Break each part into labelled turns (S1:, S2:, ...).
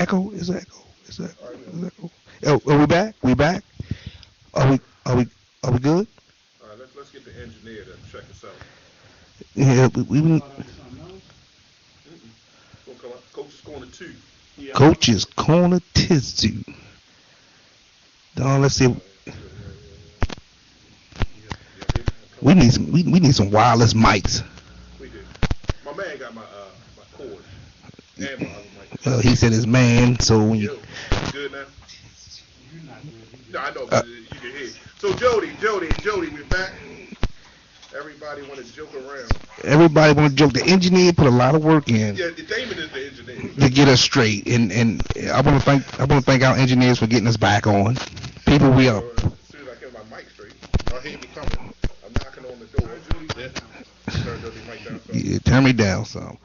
S1: echo? Is that echo? Is that echo? Oh, are we back? We back? Are we good?
S2: All right, let's get the engineer to check us out.
S1: Yeah, we
S2: Coach's corner 2.
S1: Coach's corner tissue. Let's see. We need some wireless mics.
S2: We do. My man got my cord and my other mic.
S1: He said his man, so when you
S2: good now? You're not good. No, I know, but you can hear. So Jody, we're back. Everybody want to joke around.
S1: Everybody want to joke. The engineer put a lot of work in.
S2: Yeah, Damon is the engineer.
S1: To get us straight, and I want to thank our engineers for getting us back on. People, we up.
S2: As soon as I get my mic straight, I'll hear me coming. I'm knocking on the door.
S1: Yeah, turn me down some.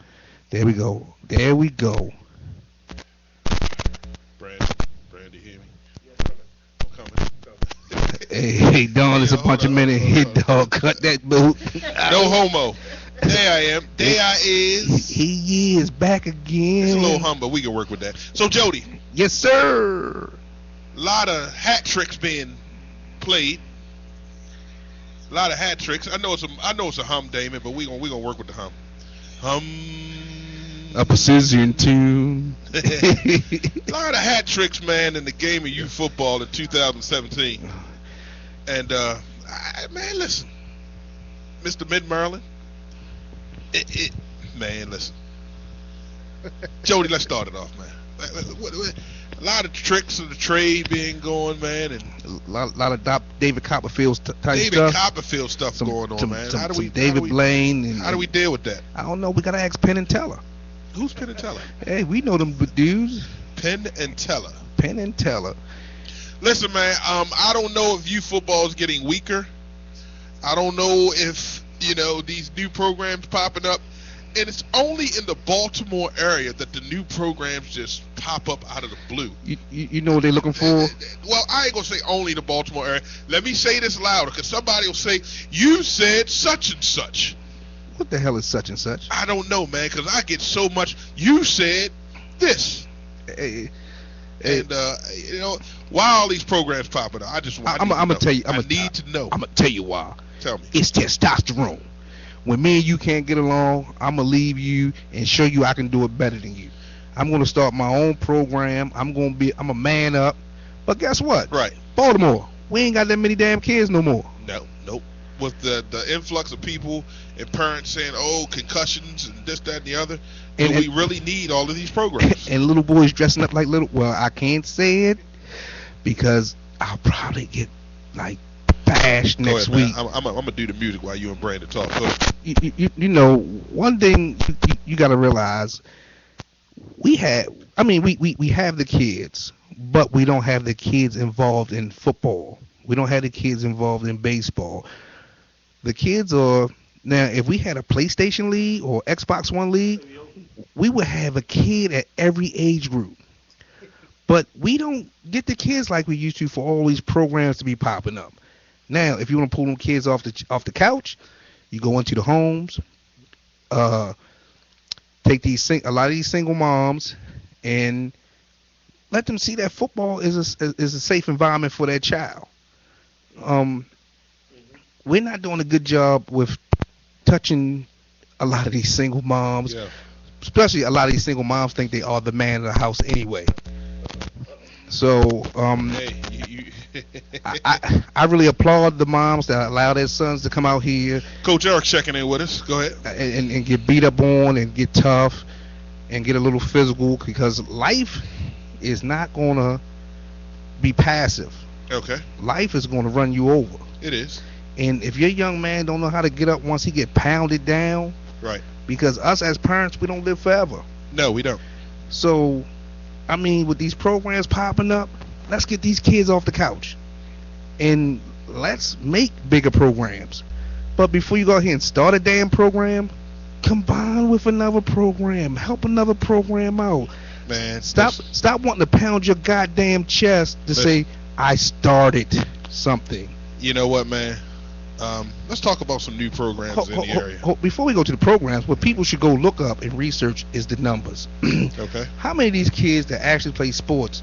S1: There we go.
S2: Brandy, hear me? I'm coming.
S1: Hey, Don, it's a punch a minute hit, dog. Cut that boot.
S2: No homo. There I am. There I is.
S1: He is back again.
S2: It's a little humble. We can work with that. So, Jody.
S1: Yes, sir.
S2: A lot of hat tricks being played. A lot of hat tricks. I know it's a hum, Damon, but we gonna work with the hum.
S1: A precision tune.
S2: A lot of hat tricks, man, in the game of youth football in 2017. And man, listen, Mr. Mid Maryland. Man, listen. Jody, let's start it off, man. A lot of tricks of the trade being going, man, and
S1: a lot of David Copperfield type stuff.
S2: David Copperfield stuff going on, man.
S1: How do we Blaine?
S2: How do we deal with that?
S1: I don't know. We gotta ask Penn and Teller.
S2: Who's Penn and Teller?
S1: Hey, we know them dudes.
S2: Penn and Teller.
S1: Penn and Teller.
S2: Listen, man. I don't know if youth football is getting weaker. I don't know if these new programs popping up. And it's only in the Baltimore area that the new programs just pop up out of the blue.
S1: You know what they're looking for?
S2: Well, I ain't going to say only the Baltimore area. Let me say this louder, because somebody will say, you said such and such.
S1: What the hell is such and such?
S2: I don't know, man, because I get so much, you said this.
S1: Hey.
S2: And, why all these programs popping up?
S1: I'm going to tell you.
S2: I need to know.
S1: I'm going to tell you why.
S2: Tell me.
S1: It's testosterone. When me and you can't get along, I'm going to leave you and show you I can do it better than you. I'm going to start my own program. I'm a man up. But guess what?
S2: Right.
S1: Baltimore, we ain't got that many damn kids no more.
S2: Nope. With the influx of people and parents saying, oh, concussions and this, that, and the other, and we really need all of these programs.
S1: And little boys dressing up like well, I can't say it because I'll probably get bashed next week.
S2: I'm going to do the music while you and Brandon talk.
S1: One thing you got to realize, we have the kids, but we don't have the kids involved in football. We don't have the kids involved in baseball. The kids are, now if we had a PlayStation League or Xbox One League, we would have a kid at every age group. But we don't get the kids like we used to for all these programs to be popping up. Now, if you want to pull them kids off the couch, you go into the homes, take a lot of these single moms, and let them see that football is a safe environment for their child. We're not doing a good job with touching a lot of these single moms.
S2: Yeah.
S1: Especially a lot of these single moms think they are the man of the house anyway. So I really applaud the moms that allow their sons to come out here.
S2: Coach Eric checking in with us. Go ahead.
S1: And get beat up on and get tough and get a little physical, because life is not going to be passive.
S2: Okay.
S1: Life is going to run you over.
S2: It is.
S1: And if your young man don't know how to get up once he get pounded down,
S2: right?
S1: Because us as parents, we don't live forever.
S2: No, we don't.
S1: So, with these programs popping up, let's get these kids off the couch and let's make bigger programs. But before you go ahead and start a damn program, combine with another program, help another program out.
S2: Man,
S1: stop wanting to pound your goddamn chest to say I started something.
S2: You know what, man? Let's talk about some new programs in the area.
S1: Before we go to the programs, what people should go look up and research is the numbers.
S2: Okay.
S1: How many of these kids that actually play sports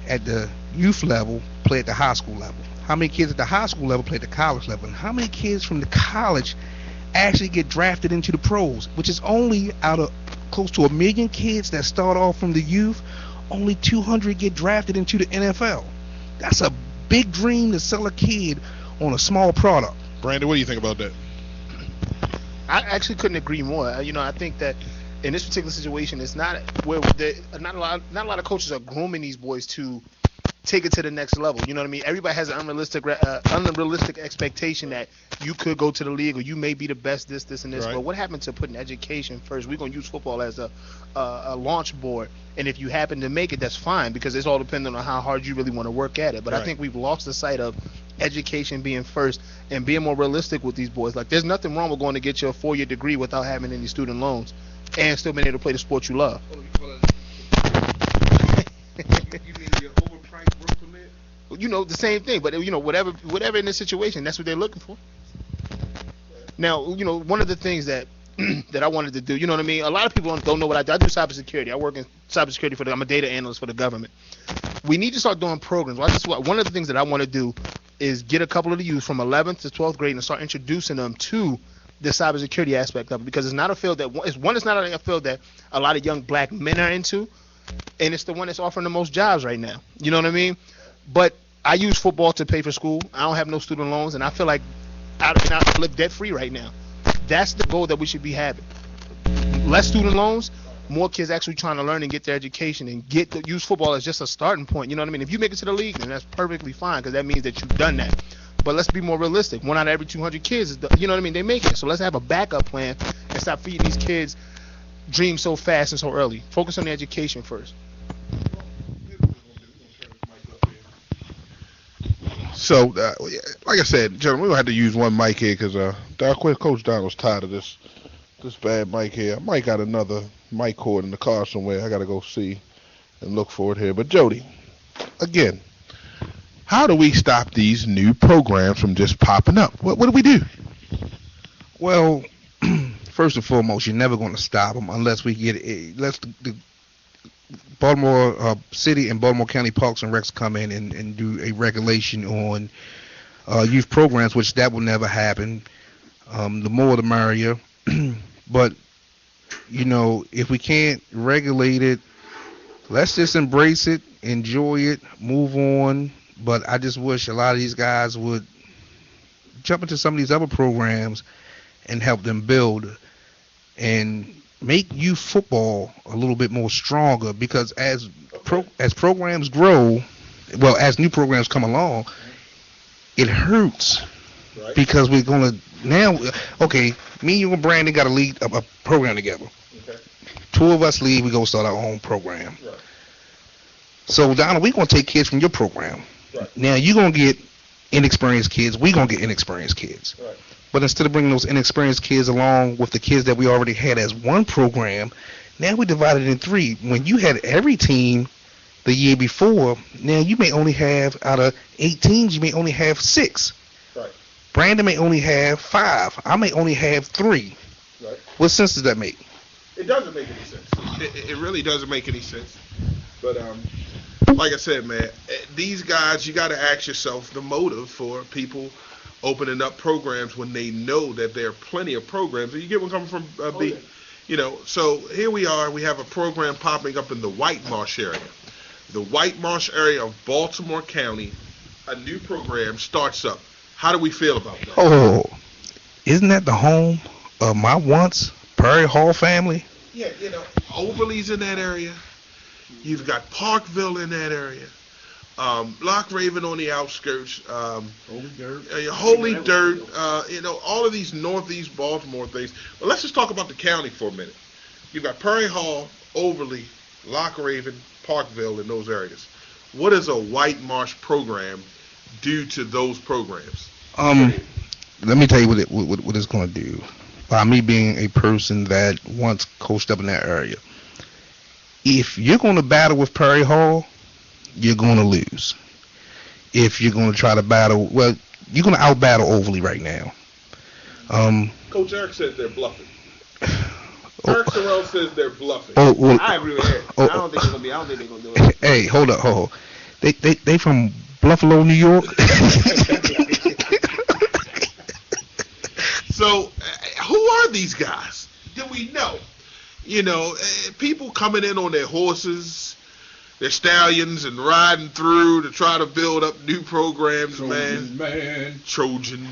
S1: at the youth level play at the high school level? How many kids at the high school level play at the college level? And how many kids from the college actually get drafted into the pros? Which is only out of close to 1 million kids that start off from the youth, only 200 get drafted into the NFL. That's a big dream to sell a kid on a small product.
S2: Brandon, what do you think about that?
S3: I actually couldn't agree more. I think that in this particular situation, it's not where not a lot of coaches are grooming these boys to take it to the next level. You know what I mean? Everybody has an unrealistic expectation that you could go to the league or you may be the best this, and this. Right. But what happened to putting education first? We're going to use football as a launch board. And if you happen to make it, that's fine, because it's all dependent on how hard you really want to work at it. But right. I think we've lost the sight of education being first and being more realistic with these boys. Like, there's nothing wrong with going to get your 4-year degree without having any student loans and still being able to play the sport you love.
S1: You mean your overpriced work permit?
S3: The same thing, but whatever in this situation, that's what they're looking for. Now, one of the things that that I wanted to do, you know what I mean? A lot of people don't know what I do. I do cybersecurity. I work in cybersecurity I'm a data analyst for the government. We need to start doing programs. One of the things that I want to do is get a couple of the youth from 11th to 12th grade and start introducing them to the cybersecurity aspect of it, because it's not a field that it's not a field that a lot of young black men are into, and it's the one that's offering the most jobs right now. You know what I mean? But I use football to pay for school. I don't have no student loans, and I feel like I live debt free right now. That's the goal that we should be having. Less student loans, more kids actually trying to learn and get their education and use football as just a starting point. You know what I mean? If you make it to the league, then that's perfectly fine, because that means that you've done that. But let's be more realistic. 1 out of every 200 kids, you know what I mean? They make it. So let's have a backup plan and stop feeding these kids dreams so fast and so early. Focus on the education first.
S2: So, like I said, gentlemen, we're going to have to use one mic here because Coach Donald's tired of this bad mic here. I might got another mic cord in the car somewhere. I got to go see and look for it here. But, Jody, again, how do we stop these new programs from just popping up? What do we do?
S1: Well, first and foremost, you're never going to stop them unless we get unless the Baltimore City and Baltimore County Parks and Recs come in and do a regulation on youth programs, which that will never happen. The more the merrier. But, if we can't regulate it, let's just embrace it, enjoy it, move on. But I just wish a lot of these guys would jump into some of these other programs and help them build and make youth football a little bit more stronger, because as programs grow, well, as new programs come along, it hurts. Right. Because we're going to now, okay, me, you, and Brandon got to lead a program together. Okay. 2 of us leave, we go start our own program. Right. So, Donald, we're going to take kids from your program. Right. Now, you're going to get inexperienced kids. We're going to get inexperienced kids. Right. But instead of bringing those inexperienced kids along with the kids that we already had as one program, now we divided it in 3. When you had every team the year before, now you may only have, out of 8 teams, you may only have 6. Right. Brandon may only have 5. I may only have 3. Right. What sense does that make?
S2: It doesn't make any sense. It really doesn't make any sense. But like I said, man, these guys, you got to ask yourself the motive for people opening up programs when they know that there are plenty of programs. And you get one coming from B. So here we are. We have a program popping up in the White Marsh area. The White Marsh area of Baltimore County, a new program starts up. How do we feel about that?
S1: Oh, isn't that the home of my once Prairie Hall family?
S2: Yeah, Overly's in that area. You've got Parkville in that area. Lock Raven on the outskirts. Holy Dirt. All of these northeast Baltimore things. But let's just talk about the county for a minute. You've got Prairie Hall, Overly, Lock Raven, Parkville in those areas. What does a White Marsh program do to those programs?
S1: Let me tell you what it's going to do. By me being a person that once coached up in that area, if you're going to battle with Prairie Hall, you're going to lose. If you're going to try to battle, well, you're going to out-battle Overly right now.
S2: Coach Eric said they're bluffing. Eric Sorrell says they're bluffing.
S1: Well,
S3: I agree with Eric. I don't think they're gonna do it.
S1: Hey, hold up. They from Buffalo, New York.
S2: So, who are these guys? Do we know? People coming in on their horses, their stallions, and riding through to try to build up new programs, Trojan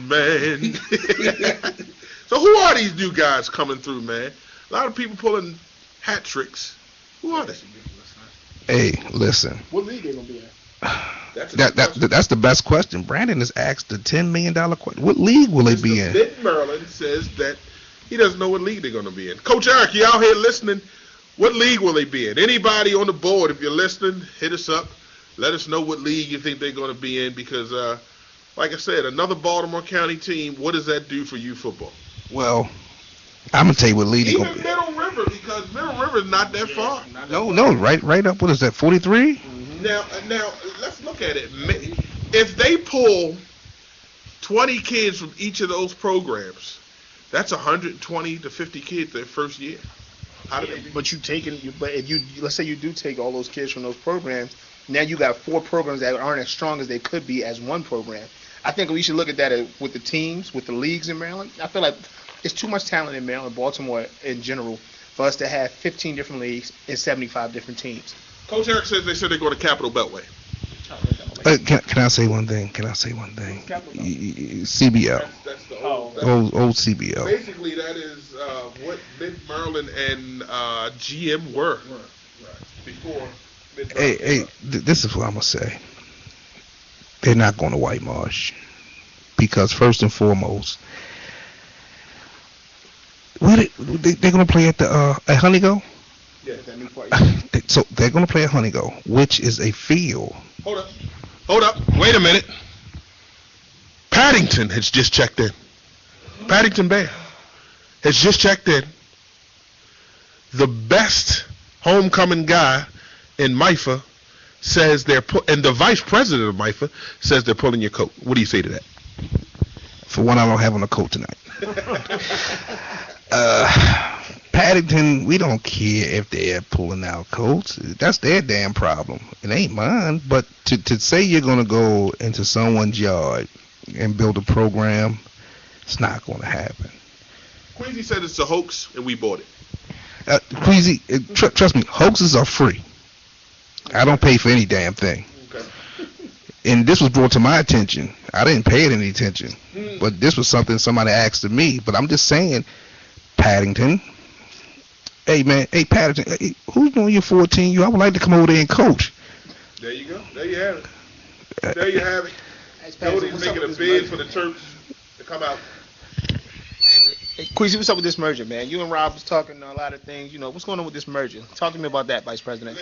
S2: man. So who are these new guys coming through, man? A lot of people pulling hat tricks. Who are they?
S1: Hey, listen.
S3: What league they gonna be in?
S1: That's the best question. Brandon has asked the $10 million question. What league will they be in?
S2: Mid-Maryland says that he doesn't know what league they're going to be in. Coach Eric, you out here listening? What league will they be in? Anybody on the board, if you're listening, hit us up. Let us know what league you think they're going to be in because, like I said, another Baltimore County team, what does that do for you football?
S1: Well, I'm going to tell you what league they're
S2: going to be. Even Middle River, because Middle River is not that far.
S1: No, right up. What is that, 43?
S2: Now, let's look at it. If they pull 20 kids from each of those programs, that's 120 to 50 kids their first year.
S3: But if you let's say you do take all those kids from those programs, now you got 4 programs that aren't as strong as they could be as one program. I think we should look at that with the teams, with the leagues in Maryland. I feel like it's too much talent in Maryland, Baltimore in general, for us to have 15 different leagues and 75 different teams.
S2: Coach Eric says they said they're going to Capital Beltway.
S1: Can I say one thing? CBL.
S2: That's the
S1: old CBL.
S2: Basically, that is what Mid-Maryland and GM were before Mid-Maryland.
S1: Hey, this is what I'm going to say. They're not going to White Marsh because, first and foremost, they're going to play at Honeygo?
S2: Yeah, that new part.
S1: So they're going to play at Honeygo, which is a field.
S2: Hold up. Wait a minute. Paddington has just checked in. Paddington Bear has just checked in. The best homecoming guy in MIFA says and the vice president of MIFA says they're pulling your coat. What do you say to that?
S1: For one, I don't have on a coat tonight. Paddington, we don't care if they're pulling out coats. That's their damn problem. It ain't mine. But to say you're going to go into someone's yard and build a program, it's not going to happen.
S2: Queasy said it's a hoax, and we bought it.
S1: Queasy, trust me, hoaxes are free. I don't pay for any damn thing.
S2: Okay.
S1: And this was brought to my attention. I didn't pay it any attention. But this was something somebody asked of me. But I'm just saying, Paddington. Hey, man. Hey, Paddington. Hey, who's doing your 14U? I would like to come over there and coach.
S2: There you go. There you have it. Nobody's making a bid for the Terps to come out.
S3: Hey, Queasy, what's up with this merger, man? You and Rob was talking a lot of things. What's going on with this merger? Talk to me about that, Vice President.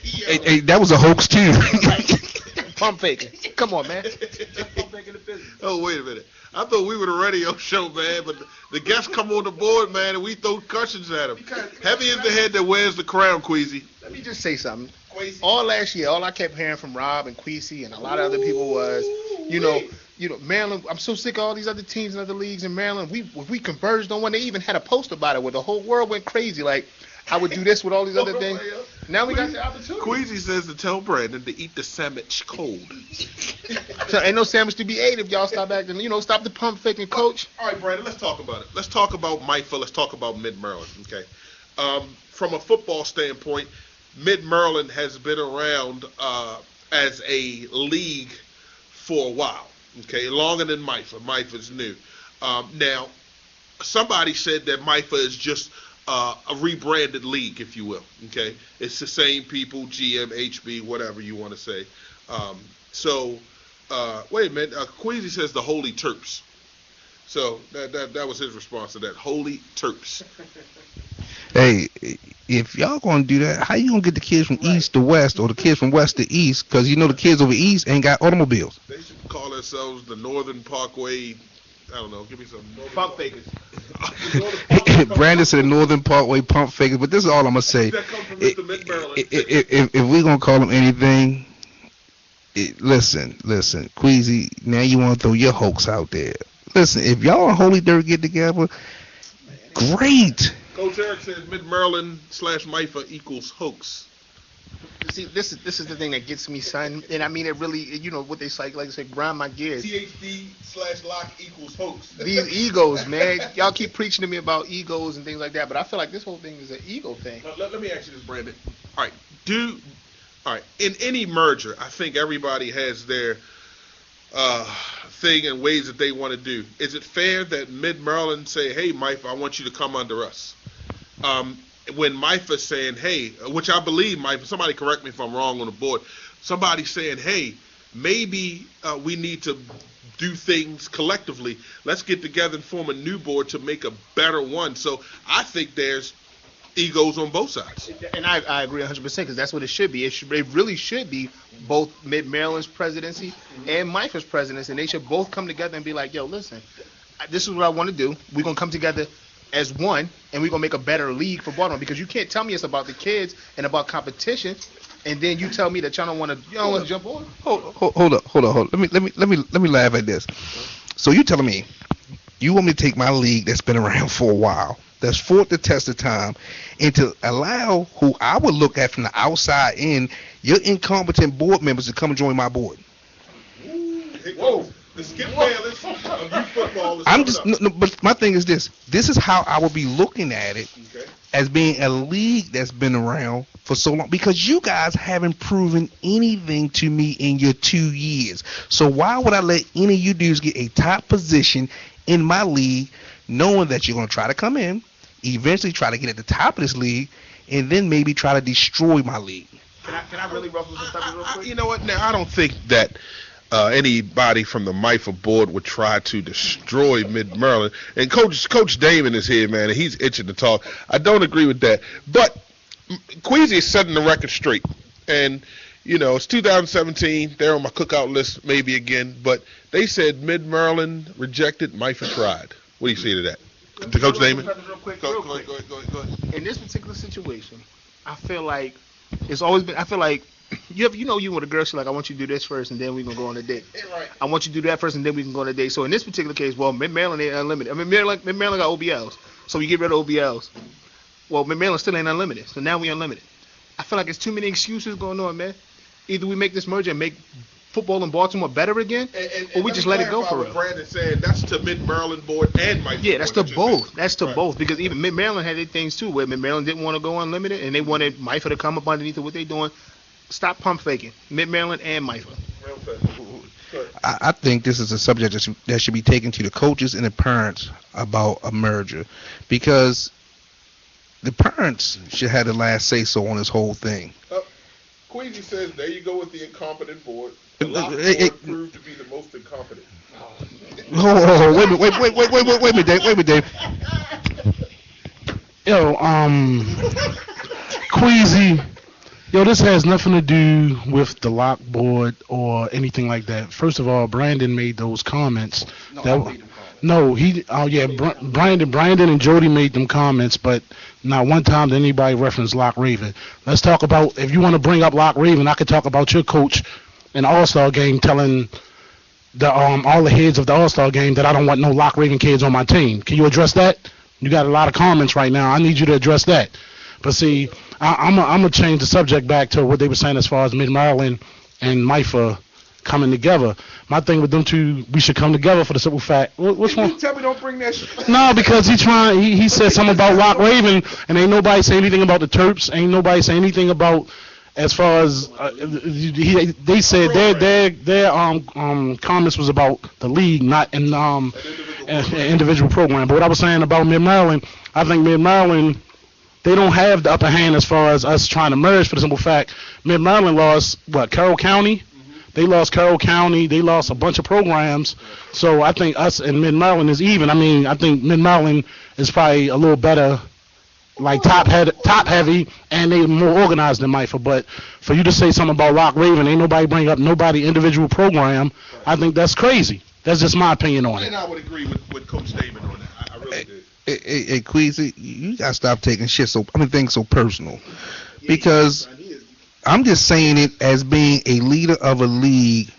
S1: Hey, that was a hoax, too.
S3: Pump faking. Come on, man.
S2: Oh, wait a minute. I thought we were the radio show, man, but the guests come on the board, man, and we throw questions at them. Heavy is the head that wears the crown, Queasy.
S3: Let me just say something. All last year, all I kept hearing from Rob and Queasy and a lot of other people was, Maryland, I'm so sick of all these other teams and other leagues in Maryland. We converged on one. They even had a post about it where the whole world went crazy. Like, I would do this with all these other things. Now we got the opportunity.
S2: Queasy says to tell Brandon to eat the sandwich cold.
S3: So ain't no sandwich to be ate if y'all stop acting, stop the pump faking, coach.
S2: All right, Brandon, let's talk about it. Let's talk about MIFA. Let's talk about Mid-Maryland, okay? From a football standpoint, Mid-Maryland has been around as a league for a while, okay? Longer than MIFA. MIFA's new. Now, somebody said that MIFA is just a rebranded league, if you will. Okay, it's the same people, GM, HB, whatever you want to say. Wait a minute. Queasy says the Holy Terps. So that was his response to that. Holy Terps.
S1: Hey, if y'all gonna do that, how you gonna get the kids from east to west or the kids from west to east? Because the kids over east ain't got automobiles.
S2: They should call themselves the Northern Parkway. I don't know. Give me some
S3: pump fakers.
S1: Brandon said the Northern Parkway pump fakers, but this is all I'm gonna say.
S2: That come from Mr. Mid-Maryland.
S1: If we're gonna call them anything, listen, Queasy. Now you want to throw your hoax out there. Listen, if y'all and Holy Dirt get together, great.
S2: Coach Eric says Mid-Maryland / MIFA equals hoax.
S3: See, this is the thing that gets me, son. And I mean, it really, what they say, like I said, grind my gears.
S2: THD / lock equals hoax.
S3: These egos, man. Y'all keep preaching to me about egos and things like that, but I feel like this whole thing is an ego thing.
S2: Let me ask you this, Brandon. All right. In any merger, I think everybody has their thing and ways that they want to do. Is it fair that Mid-Maryland say, hey, MIFA, I want you to come under us? When MIFA's saying, hey, which I believe MIFA, somebody correct me if I'm wrong on the board, somebody saying, hey, maybe we need to do things collectively. Let's get together and form a new board to make a better one. So I think there's egos on both sides.
S3: And I agree 100% because that's what it should be. It really should be both Mid-Maryland's presidency and MIFA's presidency, and they should both come together and be like, yo, listen, this is what I want to do. We're going to come together as one, and we're going to make a better league for Baltimore, because you can't tell me it's about the kids and about competition, and then you tell me that y'all don't want to jump on.
S1: Hold up. Let me laugh at this. So you telling me you want me to take my league that's been around for a while, that's fought the test of time, and to allow who I would look at from the outside in, your incompetent board members to come and join my board?
S2: Whoa. The Skip Bayless of youth football is
S1: I'm just no, but my thing is this. This is how I would be looking at it, as being a league that's been around for so long, because you guys haven't proven anything to me in your 2 years. So why would I let any of you dudes get a top position in my league, knowing that you're going to try to come in, eventually try to get at the top of this league, and then maybe try to destroy my league?
S3: Can I really ruffle some stuff real quick?
S2: You know what? Now, I don't think that anybody from the MIFA board would try to destroy Mid-Maryland. And Coach Damon is here, man, and he's itching to talk. I don't agree with that. But Queasy is setting the record straight. And, it's 2017. They're on my cookout list maybe again. But they said Mid-Maryland rejected, MIFA tried. What do you say to that? To Coach Damon?
S3: Real quick. Go ahead. In this particular situation, I feel like it's always been, you with a girl, she's like, I want you to do this first, and then we're going to go on a date.
S2: Right.
S3: I want you to do that first, and then we can go on a date. So in this particular case, well, Mid-Maryland ain't unlimited. I mean, Mid-Maryland got OBLs, so we get rid of OBLs. Well, Mid-Maryland still ain't unlimited, so now we unlimited. I feel like there's too many excuses going on, man. Either we make this merger and make football in Baltimore better again, or we just let it go for real.
S2: Brandon said that's to Mid-Maryland board and MIFA.
S3: Yeah, that's to both. That's to both, because even Mid-Maryland had their things too, where Mid-Maryland didn't want to go unlimited, and they wanted MIFA to come up underneath of what they're doing. Stop pump faking. Mid-Maryland and MIFA.
S1: I think this is a subject that should be taken to the coaches and the parents about a merger, because the parents should have the last say so on this whole thing.
S2: Queasy says, there you go with the incompetent board. The lock board proved to be the most incompetent.
S1: Wait a minute, Dave.
S4: Yo, Queasy. Yo, this has nothing to do with the lock board or anything like that. First of all, Brandon made those comments. Brandon and Jody made them comments, but not one time did anybody reference Lock Raven. Let's talk about, if you want to bring up Lock Raven, I could talk about your coach in the All-Star game telling the all the heads of the All-Star game that I don't want no Lock Raven kids on my team. Can you address that? You got a lot of comments right now. I need you to address that. But see, I'm gonna change the subject back to what they were saying as far as Mid-Maryland and MIFA coming together. My thing with them two, we should come together for the simple fact. Which one?
S2: Tell me don't bring that shit.
S4: No, because he said something about Lock Raven, and ain't nobody say anything about the Terps. Ain't nobody say anything about as far as they said their comments was about the league, not in an individual program. But what I was saying about Mid-Maryland, I think Mid-Maryland, they don't have the upper hand as far as us trying to merge, for the simple fact Mid-Maryland lost Carroll County. They lost Carroll County. They lost a bunch of programs. So I think us and Mid-Maryland is even. I mean, I think Mid-Maryland is probably a little better, like top heavy, and they more organized than MIFA. But for you to say something about Lock Raven, ain't nobody bring up nobody individual program. I think that's crazy. That's just my opinion on it.
S2: And I would agree with Coach Damon on that. I really do.
S1: Hey, Queasy, you gotta stop taking things so personal, because I'm just saying it as being a leader of a league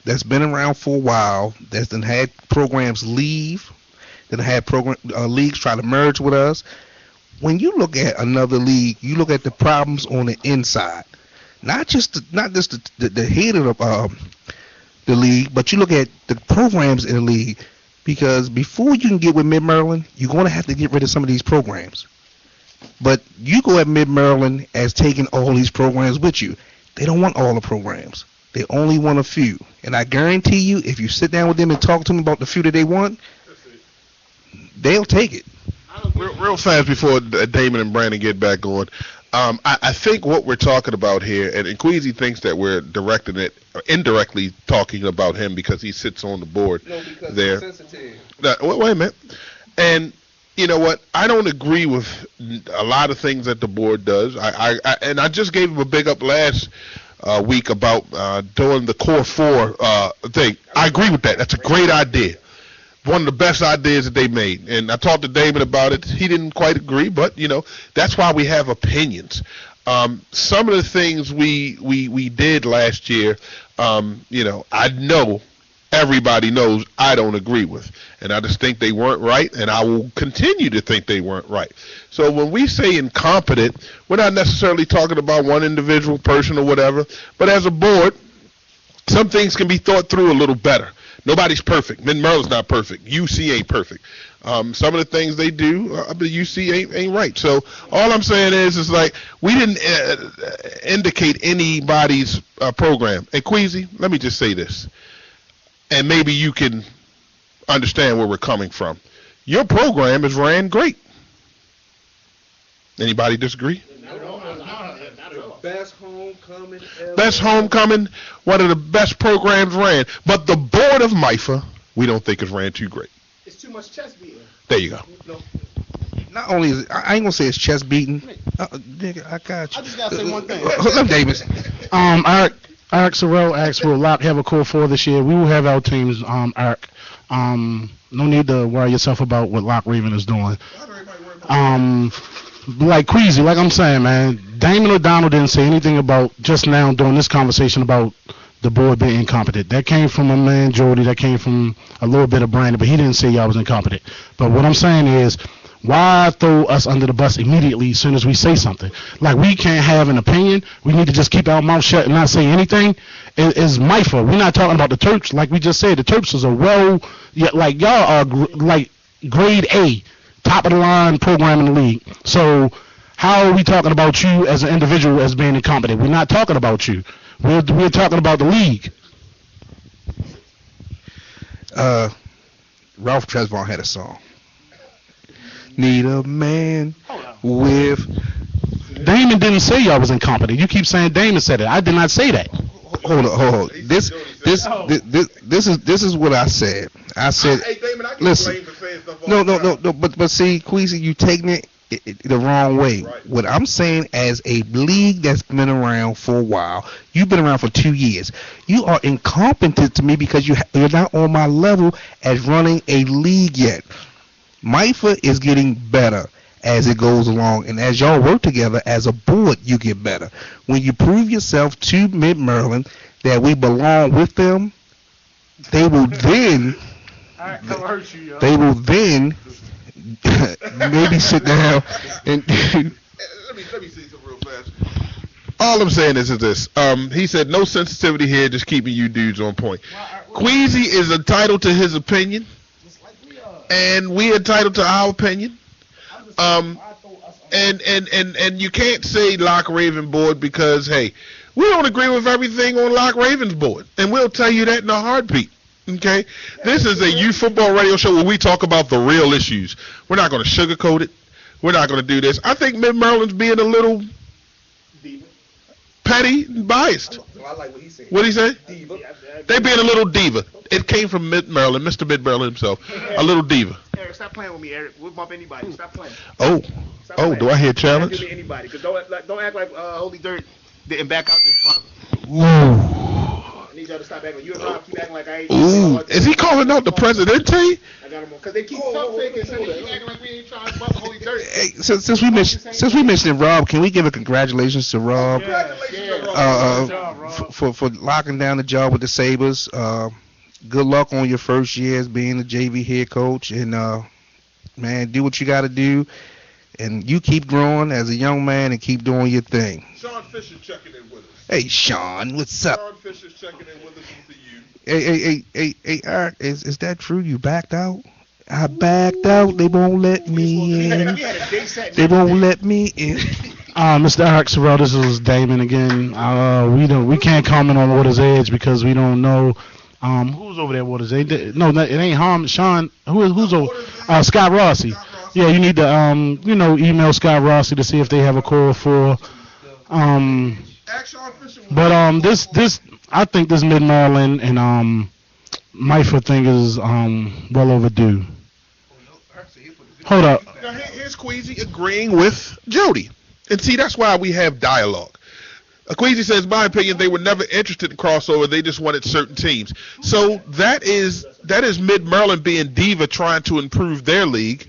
S1: that's been around for a while, that's done had programs leave, that had leagues try to merge with us. When you look at another league, you look at the problems on the inside, not just the head of the league, but you look at the programs in the league. Because before you can get with Mid-Maryland, you're going to have to get rid of some of these programs. But you go at Mid-Maryland as taking all these programs with you. They don't want all the programs. They only want a few. And I guarantee you, if you sit down with them and talk to them about the few that they want, they'll take it.
S2: Real fast before Damon and Brandon get back on. I think what we're talking about here, and Queasy thinks that we're directing it, or indirectly talking about him because he sits on the board there. Wait a minute. And you know what? I don't agree with a lot of things that the board does. And I just gave him a big up last week about doing the Core 4 thing. I agree with that. That's a great idea. One of the best ideas that they made. And I talked to David about it. He didn't quite agree, but, you know, that's why we have opinions. Some of the things we did last year, you know, I know everybody knows I don't agree with. And I just think they weren't right, and I will continue to think they weren't right. So when we say incompetent, we're not necessarily talking about one individual person or whatever, but as a board, some things can be thought through a little better. Nobody's perfect. Mid-Maryland's not perfect. UC ain't perfect. Some of the things they do, the UC ain't right. So all I'm saying is like we didn't indicate anybody's program. And Queasy, let me just say this, and maybe you can understand where we're coming from. Your program is ran great. Anybody disagree?
S5: Best homecoming ever.
S2: Best homecoming, one of the best programs ran. But the board of MIFA, we don't think is ran too great.
S3: It's too much chest beating.
S2: There you go.
S3: No.
S1: Not only is I ain't gonna say it's chest beating. Nigga, I got you.
S3: I just gotta say one thing.
S1: Hold up, Davis.
S4: Eric Sorrell asked, will Locke have a Core 4 this year? We will have our teams, Eric. No need to worry yourself about what Locke Raven is doing. Like Queasy, like I'm saying, man, Damon O'Donnell didn't say anything about just now during this conversation about the board being incompetent. That came from my man Jordy. That came from a little bit of Brandon, but he didn't say y'all was incompetent. But what I'm saying is, why throw us under the bus immediately as soon as we say something? Like, we can't have an opinion. We need to just keep our mouth shut and not say anything. It's MIFA. We're not talking about the Terps. Like we just said, the Terps is like y'all are like grade A, top of the line program in the league. So how are we talking about you as an individual as being incompetent? We're not talking about you. We're talking about the league.
S1: Ralph Tresvant had a song. Need a man with.
S4: Damon didn't say y'all was incompetent. You keep saying Damon said it. I did not say that.
S1: Hold on. This is what I said. I said,
S2: Hey, Damon, I can
S1: listen.
S2: blame for saying stuff all
S1: No.
S2: the time.
S1: But see, Queasy, you taking it the wrong way.
S2: Right.
S1: What I'm saying, as a league that's been around for a while, you've been around for 2 years. You are incompetent to me because you're not on my level as running a league yet. MIFA is getting better as it goes along, and as y'all work together as a board, you get better. When you prove yourself to Mid-Maryland that we belong with them, they will then maybe sit down and
S2: Let me say something real fast. All I'm saying is this. He said no sensitivity here, just keeping you dudes on point. Queasy is entitled to his opinion, and we entitled to our opinion. And you can't say Locke Raven board because, hey, we don't agree with everything on Locke Raven's board, and we'll tell you that in a heartbeat. Okay, this is a youth football radio show where we talk about the real issues. We're not going to sugarcoat it. We're not going to do this. I think Mid-Maryland's being a little petty and biased.
S5: I like what he said.
S2: What did he say?
S5: Diva.
S2: They being a little diva. It came from Mid-Maryland, Mr. Mid-Maryland himself. A little diva.
S3: Eric, stop playing with me, Eric. We'll bump anybody. Stop playing.
S2: Oh,
S3: Stop playing.
S2: do I hear
S3: Don't
S2: challenge?
S3: give me anybody. Cause don't act like Holy Dirt didn't back out this funk. I need y'all to stop acting. You and Rob keep acting like I ain't.
S2: Ooh, is he calling out the Presidente?
S3: I got him on. Cause they keep faking, so they keep acting like we ain't trying to bump Holy Dirt.
S1: Hey, since we mentioned Rob, can we give a congratulations to Rob?
S3: Yeah.
S1: for locking down the job with the Sabres. Good luck on your first year as being the JV head coach, and man, do what you got to do, and you keep growing as a young man and keep doing your thing.
S2: Sean Fisher checking in with us.
S1: Hey, Sean, what's up?
S2: Sean Fisher's checking in with us for you.
S1: Hey, Eric, is that true? You backed out? I backed out. They won't let me in. They won't let me in.
S4: Mr. Eric Sorrell, this is Damon again. We can't comment on Water's Edge because we don't know who's over there at Water's Edge. No, it ain't Harm. Sean, who's over? Scott Rossi. Yeah, you need to email Scott Rossi to see if they have a call for. But this I think this Mid Maryland and Myford thing is well overdue. Hold up.
S2: Now here's Queasy agreeing with Jody. And see, that's why we have dialogue. Queasy says, in my opinion, they were never interested in crossover. They just wanted certain teams. So that is Mid Maryland being diva trying to improve their league,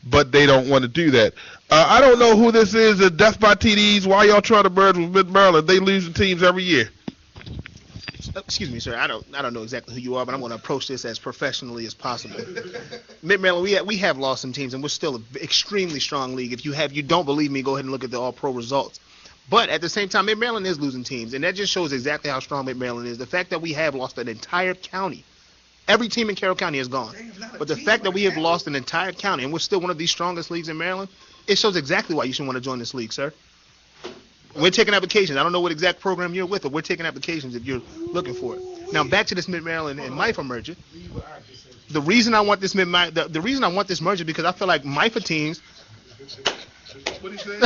S2: but they don't want to do that. I don't know who this is at Death by TDs. Why y'all trying to merge with Mid Maryland? They losing teams every year.
S3: Excuse me, sir. I don't know exactly who you are, but I'm going to approach this as professionally as possible. Mid Maryland, we have lost some teams, and we're still an extremely strong league. If you don't believe me, go ahead and look at the All-Pro results. But at the same time, Mid Maryland is losing teams, and that just shows exactly how strong Mid Maryland is. The fact that we have lost an entire county, every team in Carroll County is gone. But the fact that we have lost an entire county, and we're still one of the strongest leagues in Maryland, it shows exactly why you should want to join this league, sir. We're taking applications. I don't know what exact program you're with, but we're taking applications if you're looking for it. Now back to this Mid Maryland and MIFA merger. The reason I want this the reason I want this merger because I feel like MIFA teams.
S2: What he say?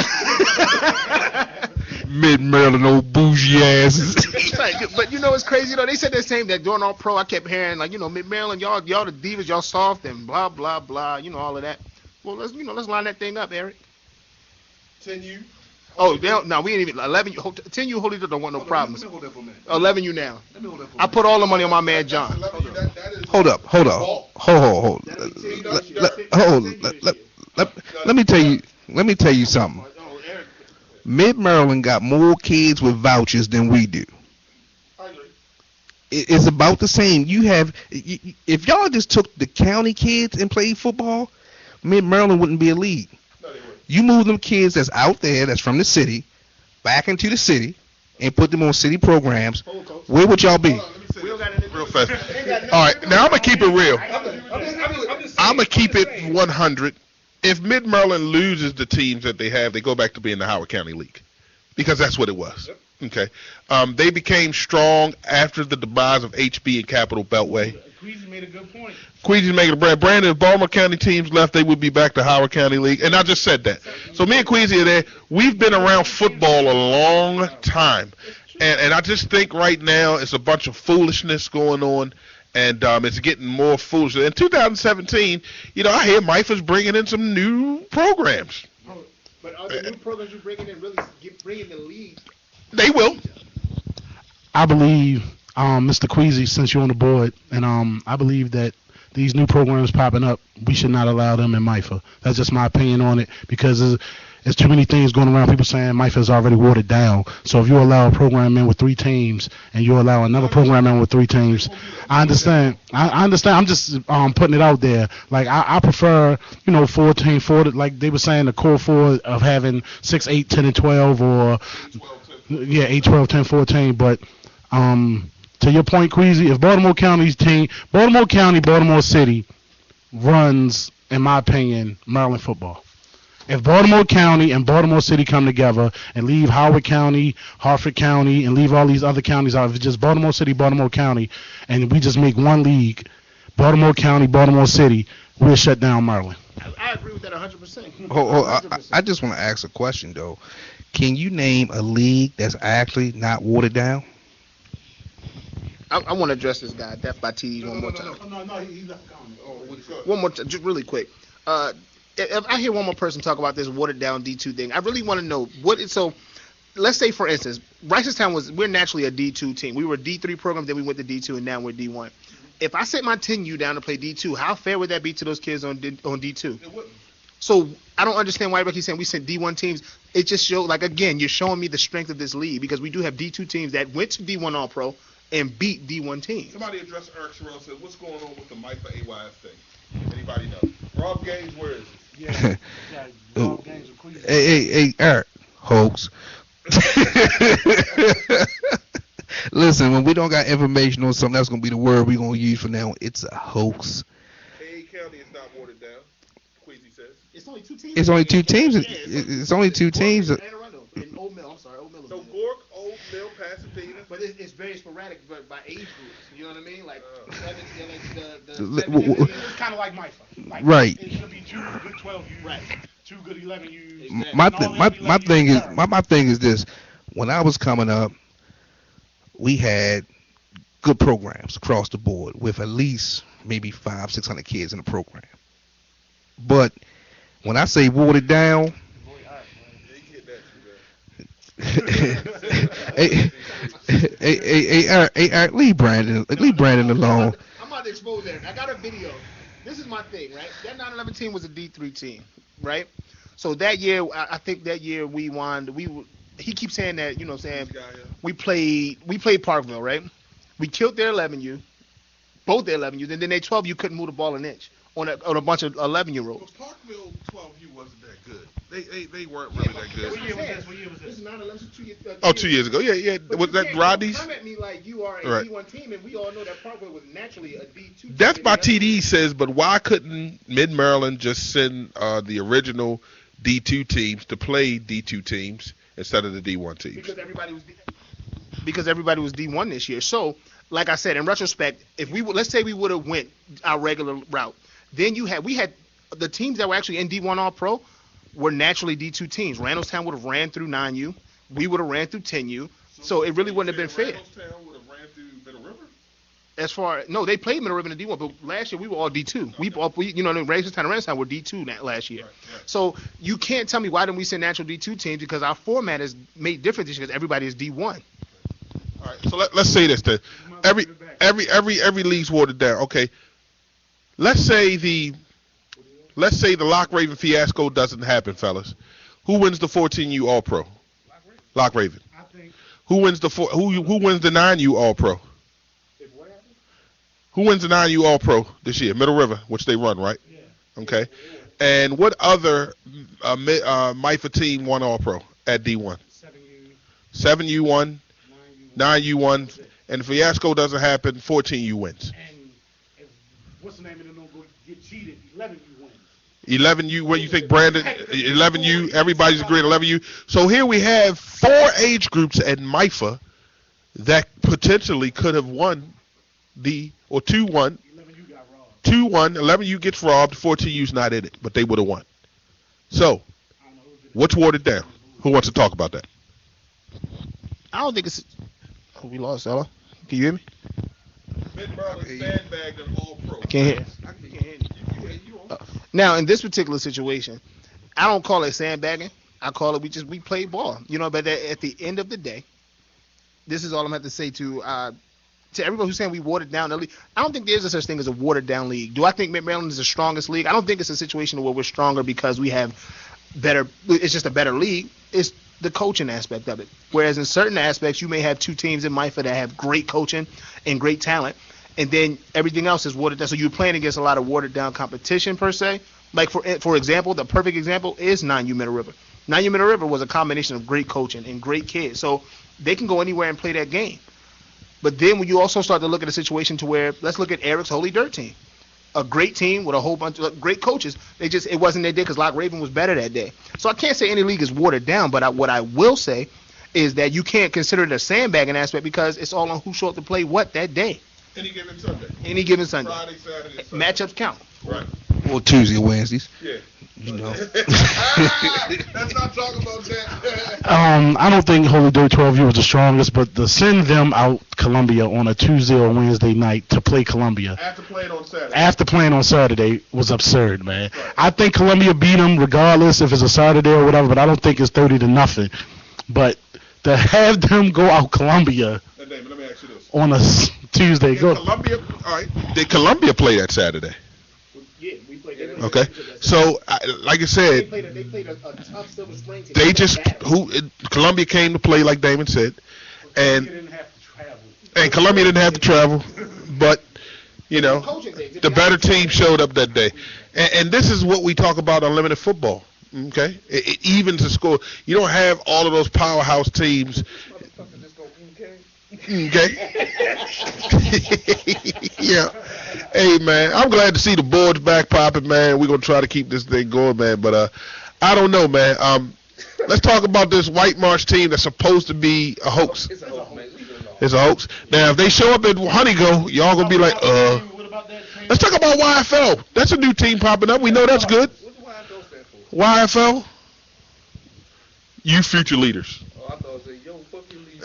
S1: Mid Maryland old bougie asses.
S3: Right, but it's crazy though. They said the same that during All Pro. I kept hearing Mid Maryland, y'all the divas, y'all soft and blah blah blah. All of that. Well, let's line that thing up, Eric.
S2: 10U.
S3: Oh, no, we ain't even 11. 10U Holy don't want no problems. 11 you now. I put all the money on my man John.
S1: Hold up. Let me tell you something. Mid Maryland got more kids with vouchers than we do. It's about the same. If y'all just took the county kids and played football, Mid Maryland wouldn't be a league. You move them kids that's out there, that's from the city, back into the city, and put them on city programs. Where would y'all be?
S2: Real fast. All right, now I'm gonna keep it real. I'm gonna keep it 100. If Mid Maryland loses the teams that they have, they go back to being the Howard County League, because that's what it was. Okay. They became strong after the demise of HB and Capital Beltway.
S4: Queasy made a good point.
S2: Queasy's making a brand. Brandon, if Baltimore County teams left, they would be back to Howard County League. And I just said that. So me and Queasy are there. We've been around football a long time. And I just think right now it's a bunch of foolishness going on. And it's getting more foolish. In 2017, I hear MIFA's bringing in some new programs.
S3: But are the new programs you're bringing in really bringing the league?
S2: They will.
S4: I believe, Mr. Queasy, since you're on the board, and I believe that these new programs popping up, we should not allow them in MIFA. That's just my opinion on it, because there's too many things going around. People saying MIFA is already watered down. So if you allow a program in with 3 teams and you allow another program in with 3 teams, I understand. I understand. I'm just putting it out there. Like I prefer, 14, 40, like they were saying, the core 4 of having 6, 8, 10, and 12, or 8, 12, 10, 14. But to your point, Queasy, if Baltimore County, Baltimore City runs, in my opinion, Maryland football. If Baltimore County and Baltimore City come together and leave Howard County, Harford County, and leave all these other counties out, if it's just Baltimore City, Baltimore County, and we just make one league, Baltimore County, Baltimore City, we'll shut down Maryland.
S3: I agree with that 100%.
S1: I just want to ask a question, though. Can you name a league that's actually not watered down?
S3: I want to address this guy, Death by TD, one more time.
S4: No, he's not coming.
S3: One more time, just really quick. If I hear one more person talk about this watered down D2 thing, I really want to know so let's say, for instance, Reisterstown we're naturally a D2 team. We were a D3 program, then we went to D2, and now we're D1. If I set my 10U down to play D2, how fair would that be to those kids on D2? So I don't understand why everybody's saying we sent D1 teams. It just shows, like, again, you're showing me the strength of this league because we do have D2 teams that went to D1 All Pro and beat D1 teams.
S2: Somebody addressed Eric Sherrill said, what's going on with the Mike for AYF thing? Anybody know? Rob Gaines, where is it?
S1: Hey, Eric, hoax. Listen, when we don't got information on something, that's gonna be the word we're gonna use from now on. It's a hoax.
S2: A County is not watered down. Queasy says.
S3: It's only two teams.
S1: It's only two teams.
S3: Yeah,
S1: It's only two teams.
S3: And Arundel. And Old Mill. I'm sorry, Old Mill.
S2: So Gork, Old Mill, Pasadena.
S3: But it's very sporadic, but by age groups. You know what I mean? Like,
S4: It's kind of like MIFA. Like,
S1: Right.
S4: It's gonna be 2 good 12U,
S3: Right.
S4: 2 good 11U.
S3: Exactly.
S1: My thing is my thing is this. When I was coming up, we had good programs across the board with at least maybe 500-600 kids in the program. But when I say watered down, hey, leave Brandon alone.
S3: I'm about to expose that. I got a video. This is my thing, right? That 9/11 team was a D3 team, right? So that year, I think that year we won. He keeps saying that, you know what I'm saying? We played Parkville, right? We killed their 11U, both their 11U, and then their 12U couldn't move the ball an inch on a bunch of 11-year-olds.
S2: But Parkville 12U wasn't that good. They weren't really that good.
S4: What year was this?
S3: This is 9/11 2 years.
S2: Oh, 2 years ago. Yeah.
S3: But
S2: Was
S3: you
S2: that
S3: can't
S2: Rodney's?
S3: Come at me like you are a
S2: Right.
S3: D1 team, and we all know that Parkville was naturally a D2 team.
S2: That's my TD says, but why couldn't Mid-Maryland just send the original D2 teams to play D2 teams instead of the D1 teams?
S3: Because everybody was D1 this year. So, like I said, in retrospect, if let's say we would have went our regular route, then we had the teams that were actually in D1 All Pro were naturally D2 teams. Randallstown would have ran through 9U. We would have ran through 10U. So it really wouldn't have been fair.
S2: Randallstown would have ran through Middle River?
S3: No, they played Middle River in the D1, but last year we were all D2. We Randallstown and Randallstown were D2 last year.
S2: Right.
S3: So you can't tell me why didn't we send natural D2 teams, because our format is made different this year because everybody is D1.
S2: All right, so let's say this then. Every league's watered down. Okay. Let's say the Lock Raven fiasco doesn't happen, fellas. Who wins the 14U All Pro? Lock Raven.
S4: I think.
S2: Who wins the who wins the 9U All Pro? Who wins the 9U All Pro this year? Middle River, which they run, right? Yeah. Okay. And what other MIFA team won All Pro at D1? 7U won, 9U won, and if fiasco doesn't happen, 14U wins.
S4: And what's the name of the no go get cheated? 11U wins.
S2: 11U, what you think, Brandon? 11U, everybody's agreeing 11U. So here we have 4 age groups at MIFA that potentially could have won 2-1.
S4: 11U got robbed.
S2: 2-1, 11U gets robbed, 14U's not in it, but they would have won. So, what's watered down? Who wants to talk about that?
S3: I don't think it's. Oh, we lost Ella. Can you hear me?
S2: Sandbagged an All Pro.
S3: I can't hear you. Now, in this particular situation, I don't call it sandbagging. I call it we play ball. You know, but at the end of the day, this is all I'm going to have to say to everyone who's saying we watered down the league. I don't think there's a such thing as a watered down league. Do I think Mid-Maryland is the strongest league? I don't think it's a situation where we're stronger because we have better. It's just a better league. It's the coaching aspect of it. Whereas in certain aspects, you may have 2 teams in MIFA that have great coaching and great talent, and then everything else is watered down. So you're playing against a lot of watered down competition per se. Like for example, the perfect example is 9U Middle River. 9U Middle River was a combination of great coaching and great kids, so they can go anywhere and play that game. But then when you also start to look at a situation to where, let's look at Eric's Holy Dirt team. A great team with a whole bunch of great coaches. It wasn't their day because Lock Raven was better that day. So I can't say any league is watered down, but what I will say is that you can't consider it a sandbagging aspect because it's all on who showed up to play what that day.
S2: Any given Sunday.
S3: Any given Sunday.
S2: Friday, Saturday, Sunday.
S3: Matchups count.
S2: Right.
S1: Or Tuesday, Wednesdays.
S2: Yeah.
S1: You know.
S2: Let's not talk about that.
S4: I don't think Holy Dirt 12U was the strongest, but to send them out Columbia on a Tuesday or Wednesday night to play Columbia
S2: After
S4: playing on Saturday was absurd, man.
S2: Right.
S4: I think Columbia beat them regardless if it's a Saturday or whatever, but I don't think it's 30-0. But to have them go out Columbia
S2: Damon, let me ask you this.
S4: on a Tuesday,
S2: Did Columbia play that Saturday?
S3: Yeah, we played.
S2: Okay, so like I said,
S3: They played a tough Silver Spring team.
S2: they just Columbia came to play like Damon said, and Columbia didn't have to travel, but you know the better team showed up that day, and this is what we talk about unlimited football. Okay, it evens the score. You don't have all of those powerhouse teams. Okay. Yeah. Hey man, I'm glad to see the boards back popping, man. We're gonna try to keep this thing going, man. But I don't know, man. Let's talk about this White Marsh team that's supposed to be a hoax. It's a hoax. Now, if they show up at Honeygo, y'all gonna be like, Let's talk about YFL. That's a new team popping up. We know that's good. YFL. You future leaders.
S5: Oh, I thought it said, yo, fuck you, leaders.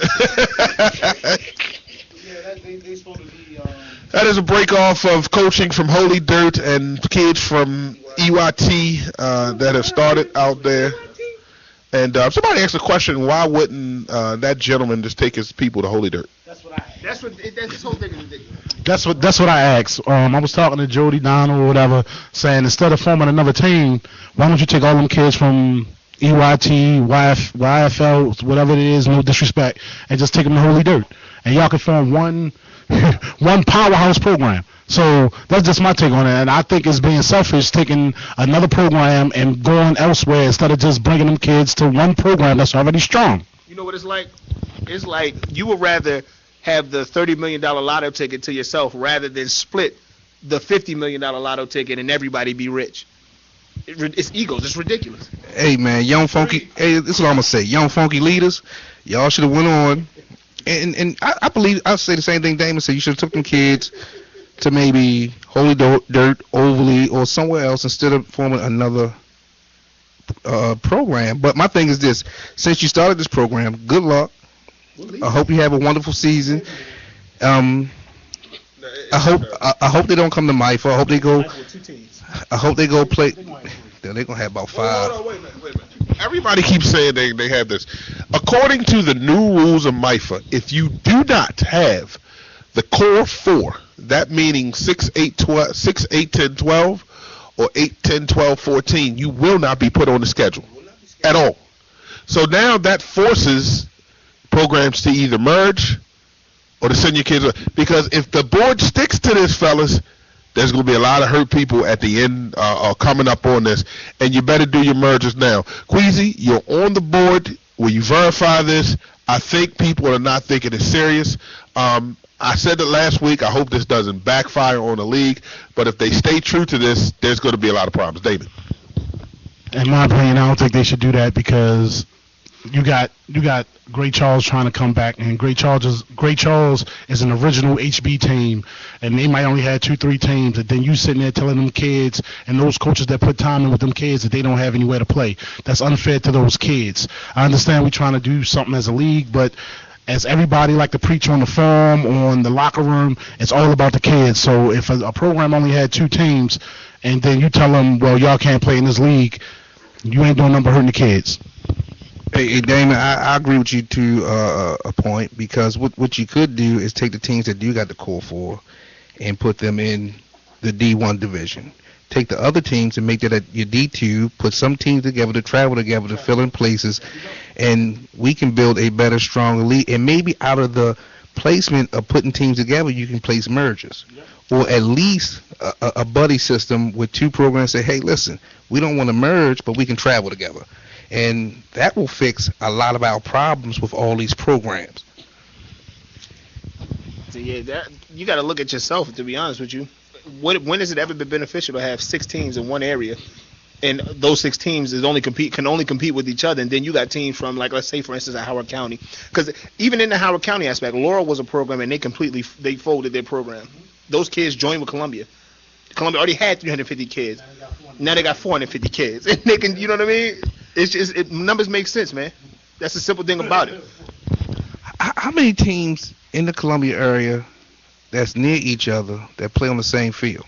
S5: They supposed to be.
S2: That is a break off of coaching from Holy Dirt and kids from EYT that have started out there. And somebody asked a question: why wouldn't that gentleman just take his people to Holy Dirt?
S3: That's this whole thing is ridiculous.
S4: That's what I asked. I was talking to Jody Donald or whatever, saying instead of forming another team, why don't you take all them kids from EYT, YFL, whatever it is, no disrespect, and just take them to Holy Dirt, and y'all can form one powerhouse program. So that's just my take on it, and I think it's being selfish taking another program and going elsewhere instead of just bringing them kids to one program that's already strong.
S3: You know what it's like? It's like you would rather have the $30 million lotto ticket to yourself rather than split the $50 million lotto ticket and everybody be rich. It's egos. It's ridiculous.
S1: Hey man, young funky. Hey, this is what I'm gonna say. Young funky leaders, y'all should have went on, and I believe I'll say the same thing Damon said. You should have took them kids to maybe Holy Dirt, Overly, or somewhere else instead of forming another program. But my thing is this: since you started this program, good luck. I hope you have a wonderful season. I hope they don't come to MIFA. I hope they go play. They're gonna have about 5.
S2: Hold on, wait a minute. Everybody keeps saying they have this. According to the new rules of MIFA, if you do not have the core 4, that meaning 6, 8, 10, 12, or 8, 10, 12, 14, you will not be put on the schedule at all. So now that forces programs to either merge or to send your kids. Because if the board sticks to this, fellas, there's going to be a lot of hurt people at the end coming up on this, and you better do your mergers now. Queasy, you're on the board. Will you verify this? I think people are not thinking it's serious. I said it last week. I hope this doesn't backfire on the league, but if they stay true to this, there's going to be a lot of problems. David?
S4: In my opinion, I don't think they should do that because you got Great Charles trying to come back, and Great Charles is an original HB team, and they might only have 2-3 teams, and then you sitting there telling them kids and those coaches that put time in with them kids that they don't have anywhere to play. That's unfair to those kids. I understand we're trying to do something as a league, but as everybody like to preach on the forum, on the locker room, it's all about the kids. So if a program only had 2 teams, and then you tell them, well, y'all can't play in this league, you ain't doing nothing but hurting the kids.
S1: Hey, Damon, I agree with you to a point, because what you could do is take the teams that do got the core 4 and put them in the D1 division. Take the other teams and make that at your D2, put some teams together to travel together to fill in places, and we can build a better, stronger league. And maybe out of the placement of putting teams together, you can place mergers. Or at least a buddy system with 2 programs say, hey, listen, we don't want to merge, but we can travel together. And that will fix a lot of our problems with all these programs.
S3: So yeah, you got to look at yourself, to be honest with you. When has it ever been beneficial to have 6 teams in one area, and those 6 teams can only compete with each other, and then you got teams from, like, let's say for instance at Howard County, because even in the Howard County aspect, Laurel was a program and they folded their program. Those kids joined with Columbia. Columbia already had 350 kids. Now they got 450 kids, and they can, you know what I mean? It's just numbers make sense, man. That's the simple thing about it.
S1: How many teams in the Columbia area that's near each other that play on the same field?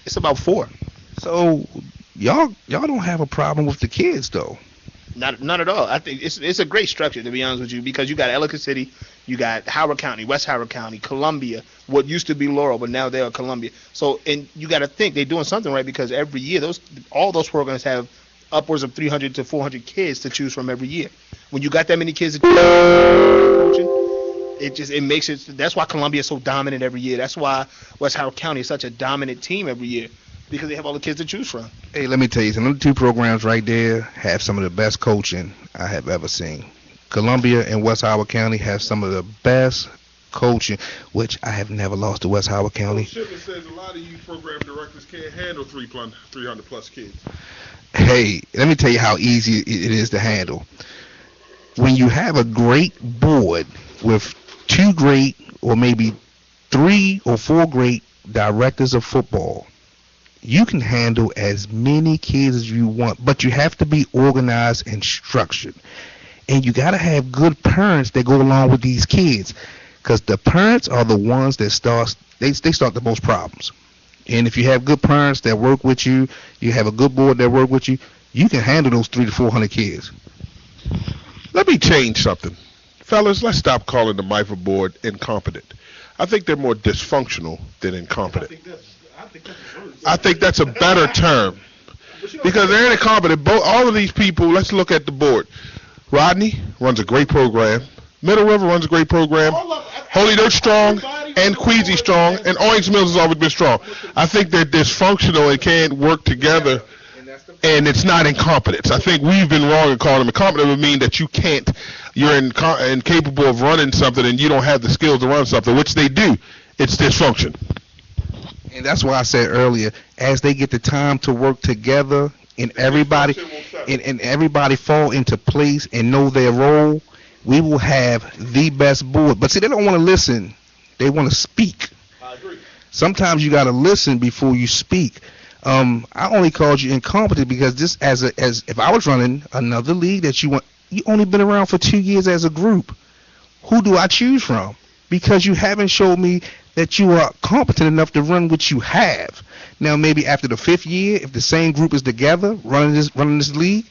S3: It's about 4.
S1: So y'all don't have a problem with the kids though.
S3: Not at all. I think it's a great structure, to be honest with you, because you got Ellicott City, You got Howard County, West Howard County, Columbia, what used to be Laurel, but now they are Columbia. So, and you got to think they're doing something right, because every year all those programs have upwards of 300 to 400 kids to choose from every year. When you got that many kids to choose from, it makes it. That's why Columbia is so dominant every year. That's why West Howard County is such a dominant team every year, because they have all the kids to choose from.
S1: Hey, let me tell you, some of the two programs right there have some of the best coaching I have ever seen. Columbia and West Howard County have some of the best coaching, which I have never lost to West Howard County.
S2: Shipman says a lot of you program directors can't handle 300 plus kids.
S1: Hey, let me tell you how easy it is to handle. When you have a great board with 2 great or maybe 3 or 4 great directors of football, you can handle as many kids as you want, but you have to be organized and structured. And you got to have good parents that go along with these kids, because the parents are the ones that start the most problems. And if you have good parents that work with you, you have a good board that work with you, you can handle those 300 to 400 kids.
S2: Let me change something. Fellas, let's stop calling the MIFA board incompetent. I think they're more dysfunctional than incompetent. I think that's a better term, because they're incompetent. All of these people, let's look at the board. Rodney runs a great program. Middle River runs a great program. Holy Dirt strong, and Queasy strong, and Orange Mills has always been strong. I think they're dysfunctional and can't work together, and it's not incompetence. I think we've been wrong in calling them incompetent. It would mean that you're incapable of running something and you don't have the skills to run something, which they do. It's dysfunction.
S1: And that's why I said earlier, as they get the time to work together and everybody fall into place and know their role, we will have the best board. But see, they don't want to listen. They want to speak.
S2: I agree.
S1: Sometimes you got to listen before you speak. I only called you incompetent because this, as if I was running another league that you only been around for 2 years as a group. Who do I choose from? Because you haven't showed me that you are competent enough to run what you have. Now, maybe after the 5th year, if the same group is together running this league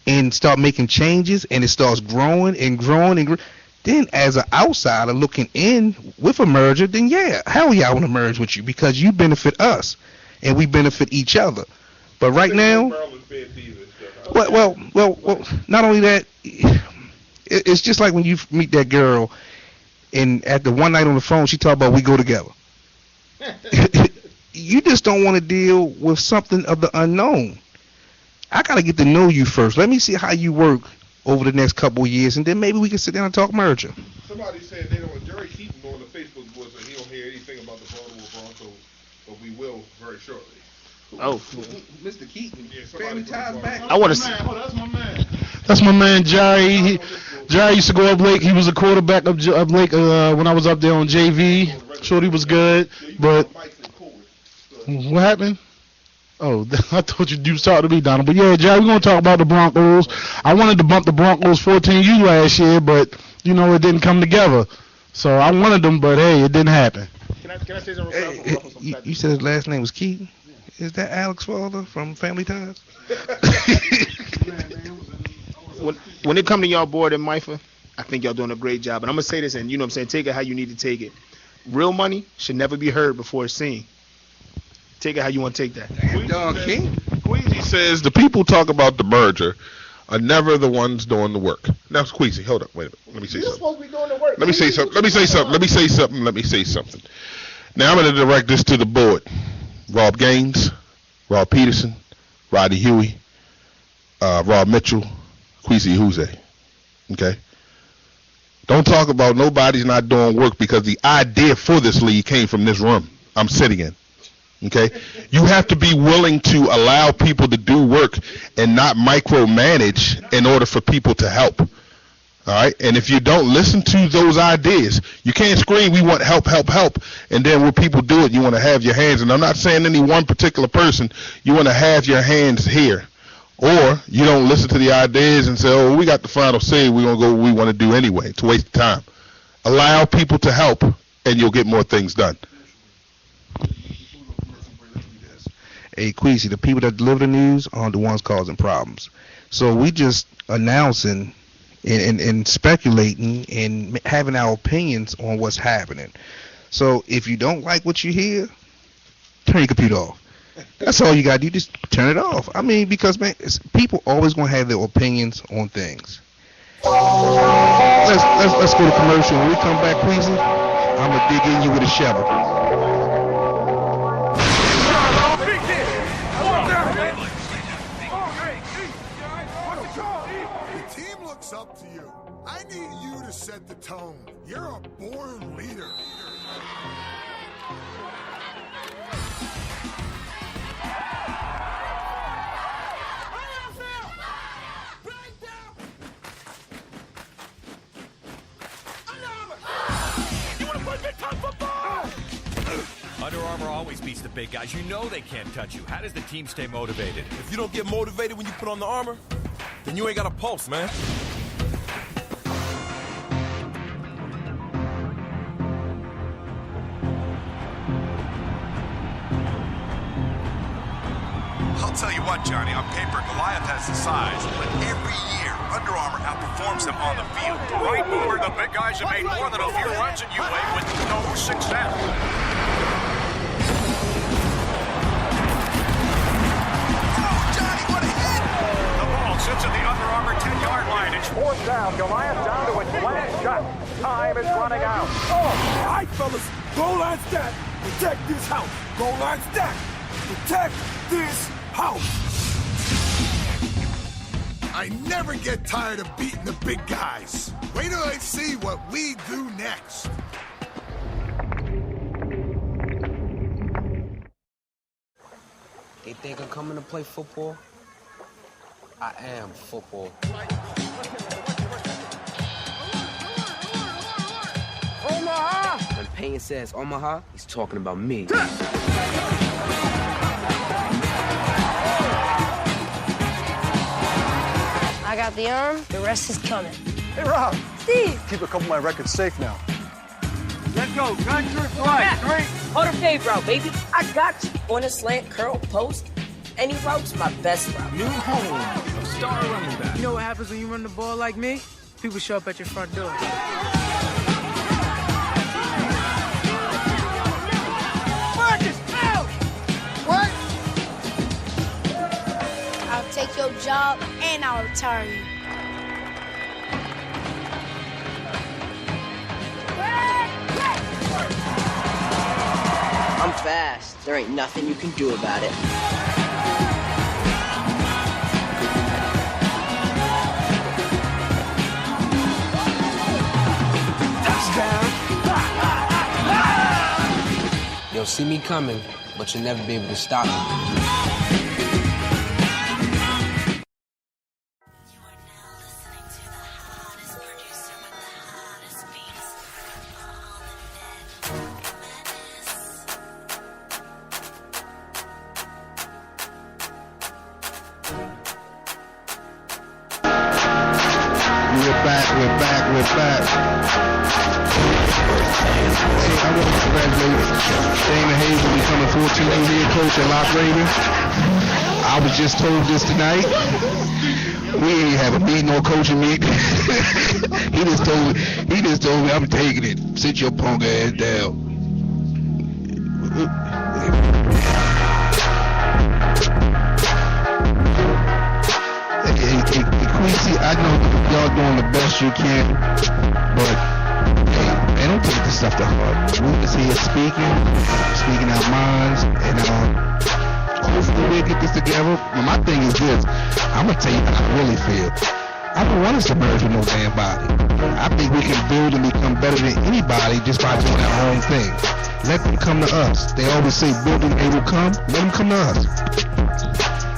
S1: and start making changes and it starts growing and growing and then as an outsider looking in with a merger, then yeah, hell yeah, I want to merge with you because you benefit us and we benefit each other. But right now, well, not only that, it's just like when you meet that girl and at the one night on the phone, she talk about we go together. You just don't want to deal with something of the unknown. I got to get to know you first. Let me see how you work over the next couple of years, and then maybe we can sit down and talk merger.
S2: Somebody said they don't. Jerry Keaton on the Facebook board said he don't hear anything about the Baltimore Broncos, but we will very shortly.
S3: Oh,
S1: Mr. Keaton,
S2: Yeah,
S1: family ties back.
S3: I want to see.
S4: That's my man, Jerry. Jerry used to go up Lake. He was a quarterback up Lake when I was up there on JV. Shorty was good, but what happened? Oh, I thought you was talking to me, Donald. But yeah, Jerry, we're going to talk about the Broncos. I wanted to bump the Broncos 14U last year, but, it didn't come together. So I wanted them, but, hey, it didn't happen.
S3: Can I say something real quick?
S1: You said his last name was Keaton? Is that Alex Father from Family Ties?
S3: When it come to y'all board in MIFA, I think y'all doing a great job. And I'm going to say this, and take it how you need to take it. Real money should never be heard before it's seen. Take it how you want to take that.
S2: Queasy says the people talk about the merger are never the ones doing the work. Now, Queasy, hold up, wait a minute. Let me say
S3: You're
S2: something.
S3: supposed to be doing the work.
S2: Let me say something. Now, I'm going to direct this to the board. Rob Gaines, Rob Peterson, Roddy Huey, Rob Mitchell, Queasy Huze. Okay? Don't talk about nobody's not doing work because the idea for this league came from this room I'm sitting in. Okay? You have to be willing to allow people to do work and not micromanage in order for people to help. All right? And if you don't listen to those ideas, you can't scream, we want help, and then when people do it, you want to have your hands. And I'm not saying any one particular person. You want to have your hands here. Or you don't listen to the ideas and say, oh, we got the final say. We're going to go what we want to do anyway. It's a waste of time. Allow people to help, and you'll get more things done.
S1: Hey, Queasy, the people that deliver the news are the ones causing problems. So we just announcing and speculating and having our opinions on what's happening. So if you don't like what you hear, turn your computer off. That's all you got to do. Just turn it off. I mean, because, man, people always going to have their opinions on things. Let's go to commercial. When we come back, please, I'm going to dig in you with a shovel.
S6: The team looks up to you. I need you to set the tone. You're a born leader.
S7: Under Armour always beats the big guys. You know they can't touch you. How does the team stay motivated?
S8: If you don't get motivated when you put on the armor, then you ain't got a pulse, man.
S9: I'll tell you what, Johnny, on paper, Goliath has the size, but every year, Under Armour outperforms them on the field.
S7: Right, Boomer, the big guys have made more than a few runs at UA with no success. Sits at the Under Armour 10-yard line. It's fourth down. Goliath down to its last shot. Time is running out.
S6: All right, fellas. Goal line stack. Protect this house. Goal line stack. Protect this house. I never get tired of beating the big guys. Wait till I see what we do next.
S10: They think I'm coming to play football? I am football. Omaha! When Payne says Omaha, he's talking about me.
S11: I got the arm, the rest is coming.
S12: Hey, Rob.
S11: Steve!
S12: Keep a couple of my records safe now.
S13: Let's go. Gun to the flight. 3.
S14: Hold a fade route, baby. I got you. On a slant, curl, post. Any route's my best route.
S13: New home of star running back.
S15: You know what happens when you run the ball like me? People show up at your front door.
S11: Marcus, out! What? I'll take your job and I'll retire you.
S14: I'm fast. There ain't nothing you can do about it.
S10: You'll see me coming, but you'll never be able to stop me.
S1: We're back. Hey, I want to congratulate Dana Hazel becoming 14th new head coach at Lock Ravens. I was just told this tonight. We ain't have a meeting or coaching meeting. He just told me I'm taking it. Sit your punk ass down. Hey, Quincy, I know y'all doing the best you can, but hey, man, don't take this stuff to heart. We're just here speaking our minds, and hopefully we'll get this together. Well, my thing is this: I'm gonna tell you how I really feel. I don't want us to merge with no damn body. I think we can build and become better than anybody just by doing our own thing. Let them come to us. They always say, building they will come. Let them come to us.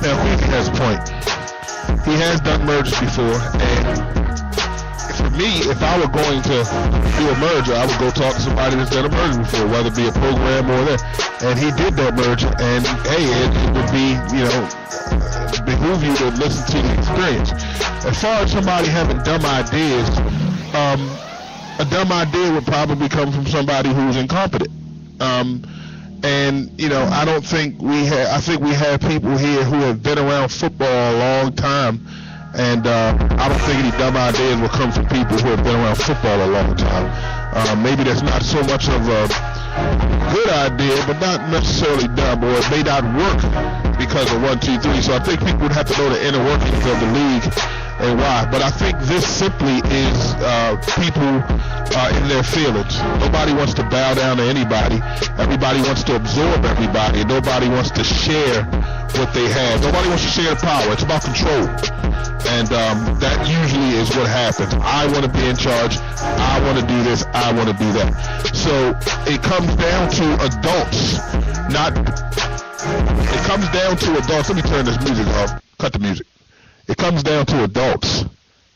S2: Now, Quincy has a point. He has done mergers before, and for me, if I were going to do a merger, I would go talk to somebody that's done a merger before, whether it be a program or that. And he did that merger, and hey, it would be, behoove you to listen to the experience. As far as somebody having dumb ideas, a dumb idea would probably come from somebody who's incompetent. And I don't think I think we have people here who have been around football a long time,
S16: And I don't think any dumb ideas will come from people who have been around football a long time. Maybe that's not so much of a good idea, but not necessarily dumb, or it may not work because of 1, 2, 3. So I think people would have to know the inner workings of the league and why. But I think this simply is people in their feelings. Nobody wants to bow down to anybody. Everybody wants to absorb everybody, and nobody wants to share what they have. Nobody wants to share the power. It's about control. And that usually is what happens. I want to be in charge. I want to do this. I want to do that. So it comes down to adults, it comes down to adults. Let me turn this music off. Cut the music. It comes down to adults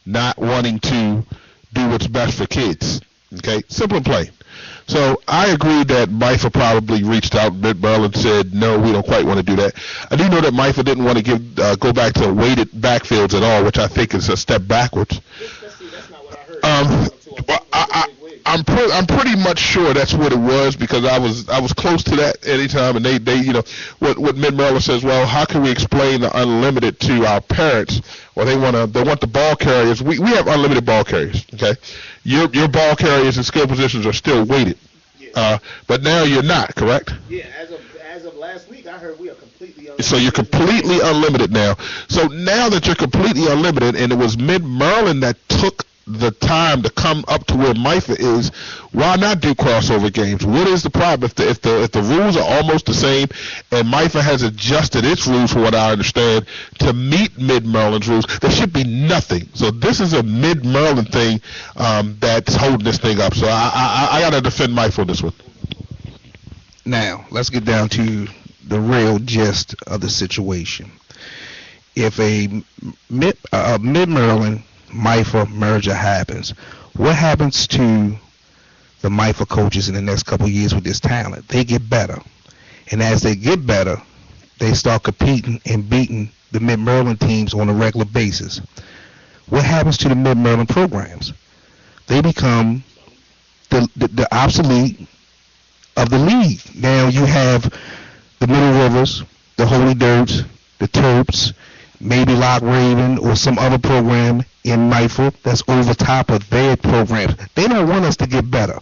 S16: not wanting to do what's best for kids. Okay? Simple and plain. So I agree that MIFA probably reached out. Mid-Maryland said, no, we don't quite want to do that. I do know that MIFA didn't want to go back to weighted backfields at all, which I think is a step backwards. I'm pretty much sure that's what it was, because I was close to that anytime, and they you know what Mid-Maryland says, well, how can we explain the unlimited to our parents? Well, they want the ball carriers. We have unlimited ball carriers. Okay, your ball carriers and skill positions are still weighted, but now you're not, correct?
S3: Yeah, as of last week, I heard we are completely unlimited.
S16: So you're completely unlimited now. So now that you're completely unlimited, and it was Mid-Maryland that took the time to come up to where MIFA is, why not do crossover games? What is the problem if the rules are almost the same, and MIFA has adjusted its rules, from what I understand, to meet Mid-Maryland's rules? There should be nothing. So this is a Mid-Maryland thing that's holding this thing up. So I got to defend MIFA on this one.
S1: Now let's get down to the real gist of the situation. If a Mid-Maryland MIFA merger happens, what happens to the MIFA coaches in the next couple of years with this talent? They get better, and as they get better, they start competing and beating the Mid-Maryland teams on a regular basis. What happens to the Mid-Maryland programs? They become the obsolete of the league. Now you have the Middle Rivers, the Holy Dirts, the Terps, maybe Lock Raven or some other program in MIFA that's over top of their programs. They don't want us to get better.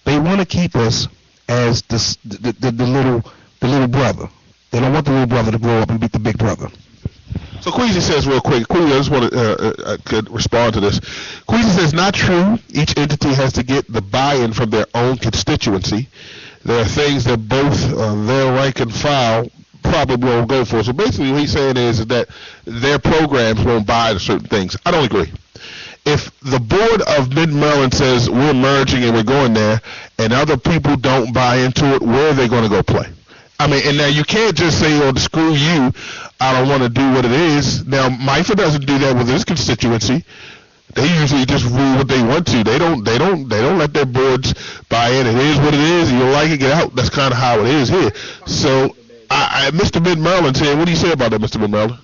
S1: They want to keep us as the little brother. They don't want the little brother to grow up and beat the big brother.
S16: So Queasy says real quick, Queasy, I just want to could respond to this. Queasy says, not true. Each entity has to get the buy-in from their own constituency. There are things that both their rank and file probably won't go for. So basically what he's saying is that their programs won't buy into certain things. I don't agree. If the board of Mid-Maryland says we're merging and we're going there, and other people don't buy into it, where are they going to go play? I mean, and now you can't just say, oh, screw you, I don't want to do what it is. Now, MIFA doesn't do that with his constituency. They usually just rule what they want to. They don't let their boards buy in. It is what it is. You don't like it, get out. That's kind of how it is here. So Mr. Mid-Maryland said, what do you say about that, Mr. Mid-Maryland?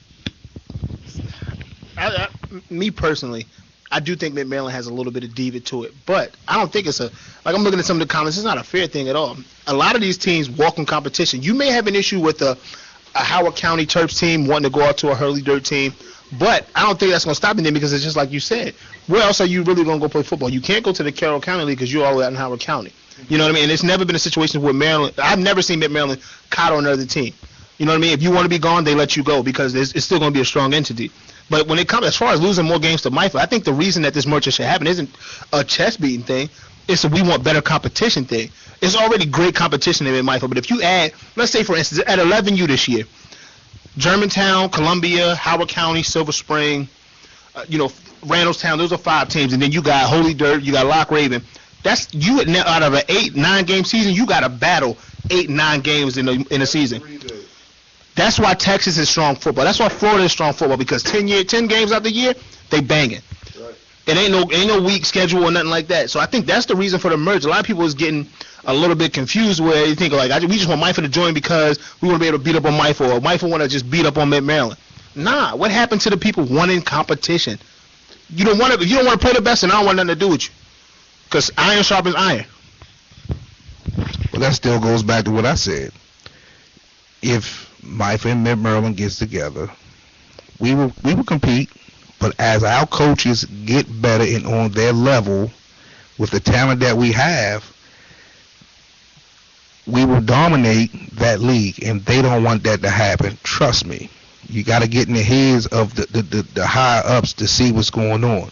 S3: Me personally, I do think Mid-Maryland has a little bit of diva to it, but I don't think it's I'm looking at some of the comments, it's not a fair thing at all. A lot of these teams welcome competition. You may have an issue with a Howard County Terps team wanting to go out to a Hurley Dirt team, but I don't think that's going to stop them, because it's just like you said. Where else are you really going to go play football? You can't go to the Carroll County League because you're all the way out in Howard County. You know what I mean? And it's never been a situation where Maryland, I've never seen Mid-Maryland coddle another team. You know what I mean? If you want to be gone, they let you go, because it's still going to be a strong entity. But when it comes, as far as losing more games to MIFA, I think the reason that this merger should happen isn't a chest beating thing. It's a we want better competition thing. It's already great competition in MIFA, but if you add, let's say for instance, at 11U this year, Germantown, Columbia, Howard County, Silver Spring, Randallstown, those are 5 teams, and then you got Holy Dirt, you got Lock Raven. That's you out of an 8-9 game season, you got to battle 8-9 games in a season. That's why Texas is strong football. That's why Florida is strong football, because 10 games out the year, they banging. Right. It ain't no weak schedule or nothing like that. So I think that's the reason for the merge. A lot of people is getting a little bit confused where you think like we just want MIFA to join because we want to be able to beat up on MIFA, or MIFA want to just beat up on Mid-Maryland. Nah, what happened to the people wanting competition? If you don't want to play the best, and I don't want nothing to do with you, because iron sharpens iron.
S1: Well, that still goes back to what I said. If MIFA and Mid-Maryland gets together, we will compete, But as our coaches get better and on their level with the talent that we have, we will dominate that league, and they don't want that to happen. Trust me. You got to get in the heads of the higher ups to see what's going on.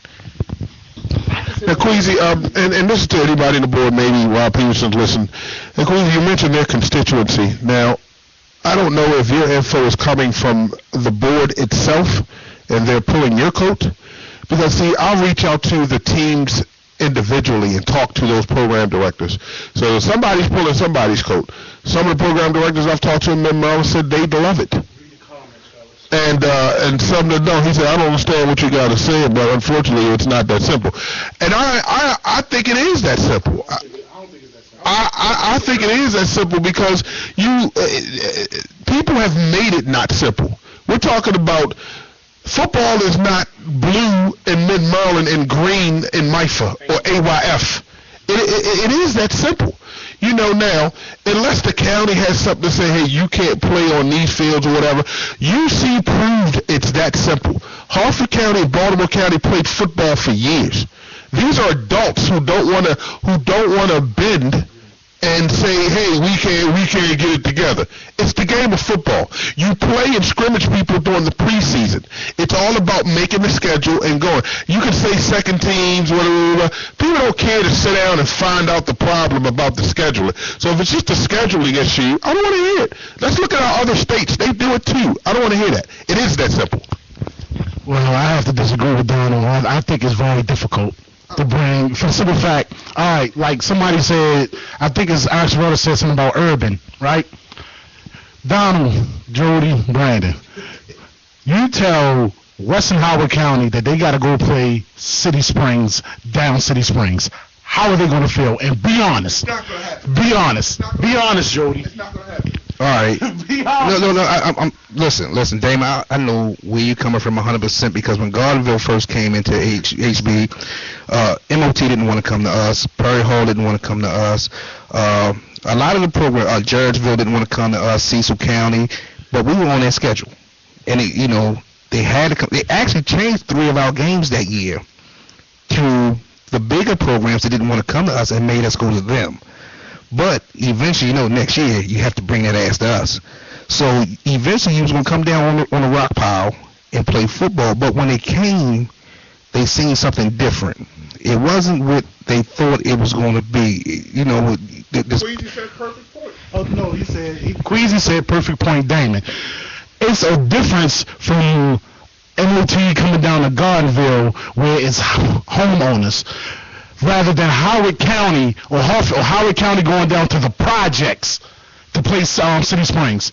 S16: Now, Queasy, and this is to anybody on the board, maybe Rob Peterson's listening. And Queasy, you mentioned their constituency. Now, I don't know if your info is coming from the board itself and they're pulling your coat. Because, see, I'll reach out to the teams individually and talk to those program directors. So somebody's pulling somebody's coat. Some of the program directors I've talked to in Mid-Maryland said they love it. And some that don't. He said, I don't understand what you got to say, but unfortunately it's not that simple. And I think it is that simple. I think it is that simple because people have made it not simple. We're talking about football is not blue in Mid-Maryland and green in MIFA or AYF. It is that simple. You know, now, unless the county has something to say, hey, you can't play on these fields or whatever, UC proved it's that simple. Harford County and Baltimore County played football for years. These are adults who don't want to bend and say, hey, we can't get it together. It's the game of football. You play and scrimmage people during the preseason. It's all about making the schedule and going. You can say second teams, whatever. People don't care to sit down and find out the problem about the scheduling. So if it's just a scheduling issue, I don't want to hear it. Let's look at our other states. They do it too. I don't want to hear that. It is that simple.
S4: Well, I have to disagree with Donald. I think it's very difficult to bring, for the simple fact, all right, like somebody said, I think it's Alex Rhoda said something about urban, right? Donald, Jody, Brandon, you tell Western Howard County that they got to go play City Springs, down City Springs. How are they going to feel? And be honest. It's not going to happen. Be honest. Be honest, Jody. It's not going to happen.
S1: All right. No. Listen, Damon. I know where you're coming from 100% because when Gardenville first came into HB, MOT didn't want to come to us. Perry Hall didn't want to come to us. A lot of the program, Jarrettsville didn't want to come to us. Cecil County, but we were on their schedule, and they had to come. They actually changed 3 of our games that year to the bigger programs that didn't want to come to us and made us go to them. But eventually, next year, you have to bring that ass to us. So eventually, you was going to come down on the rock pile and play football. But when they came, they seen something different. It wasn't what they thought it was going to be.
S2: Queasy said perfect point.
S4: Oh, no, Queasy said perfect point, Damon. It's a difference from MOT coming down to Gardenville where it's homeowners, rather than Howard County or Howard County going down to the projects to play City Springs.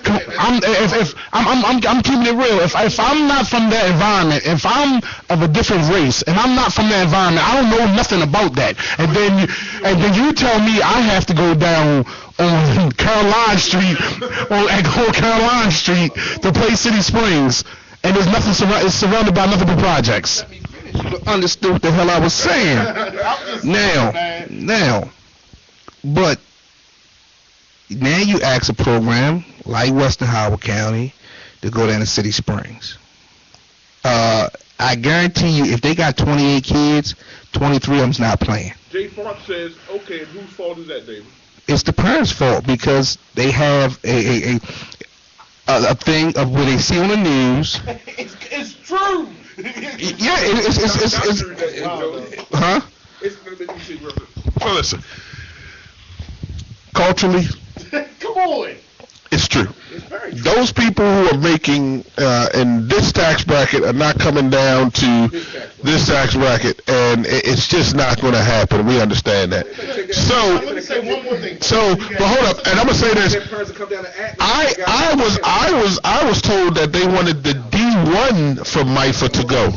S4: I'm keeping it real. If I'm not from that environment, if I'm of a different race and I'm not from that environment, I don't know nothing about that. And then you tell me I have to go down on Caroline Street or at Caroline Street to play City Springs, and there's nothing it's surrounded by nothing but projects.
S1: You understood what the hell I was saying. But now you ask a program like Western Howard County to go down to City Springs. I guarantee you, if they got 28 kids, 23 of them's not playing.
S2: Jay Fark says, okay, and whose fault is that, David?
S1: It's the parents' fault because they have a thing of what they see on the news.
S5: It's true.
S1: Yeah, it's huh?
S16: Well, listen. Culturally,
S5: come on.
S16: It's true. Those people who are making in this tax bracket are not coming down to this tax bracket, and it's just not going to happen. We understand that.
S5: I'm going to say one more thing.
S16: But hold up, and I'm going to say this. I was told that they wanted the D1 from MIFA to go.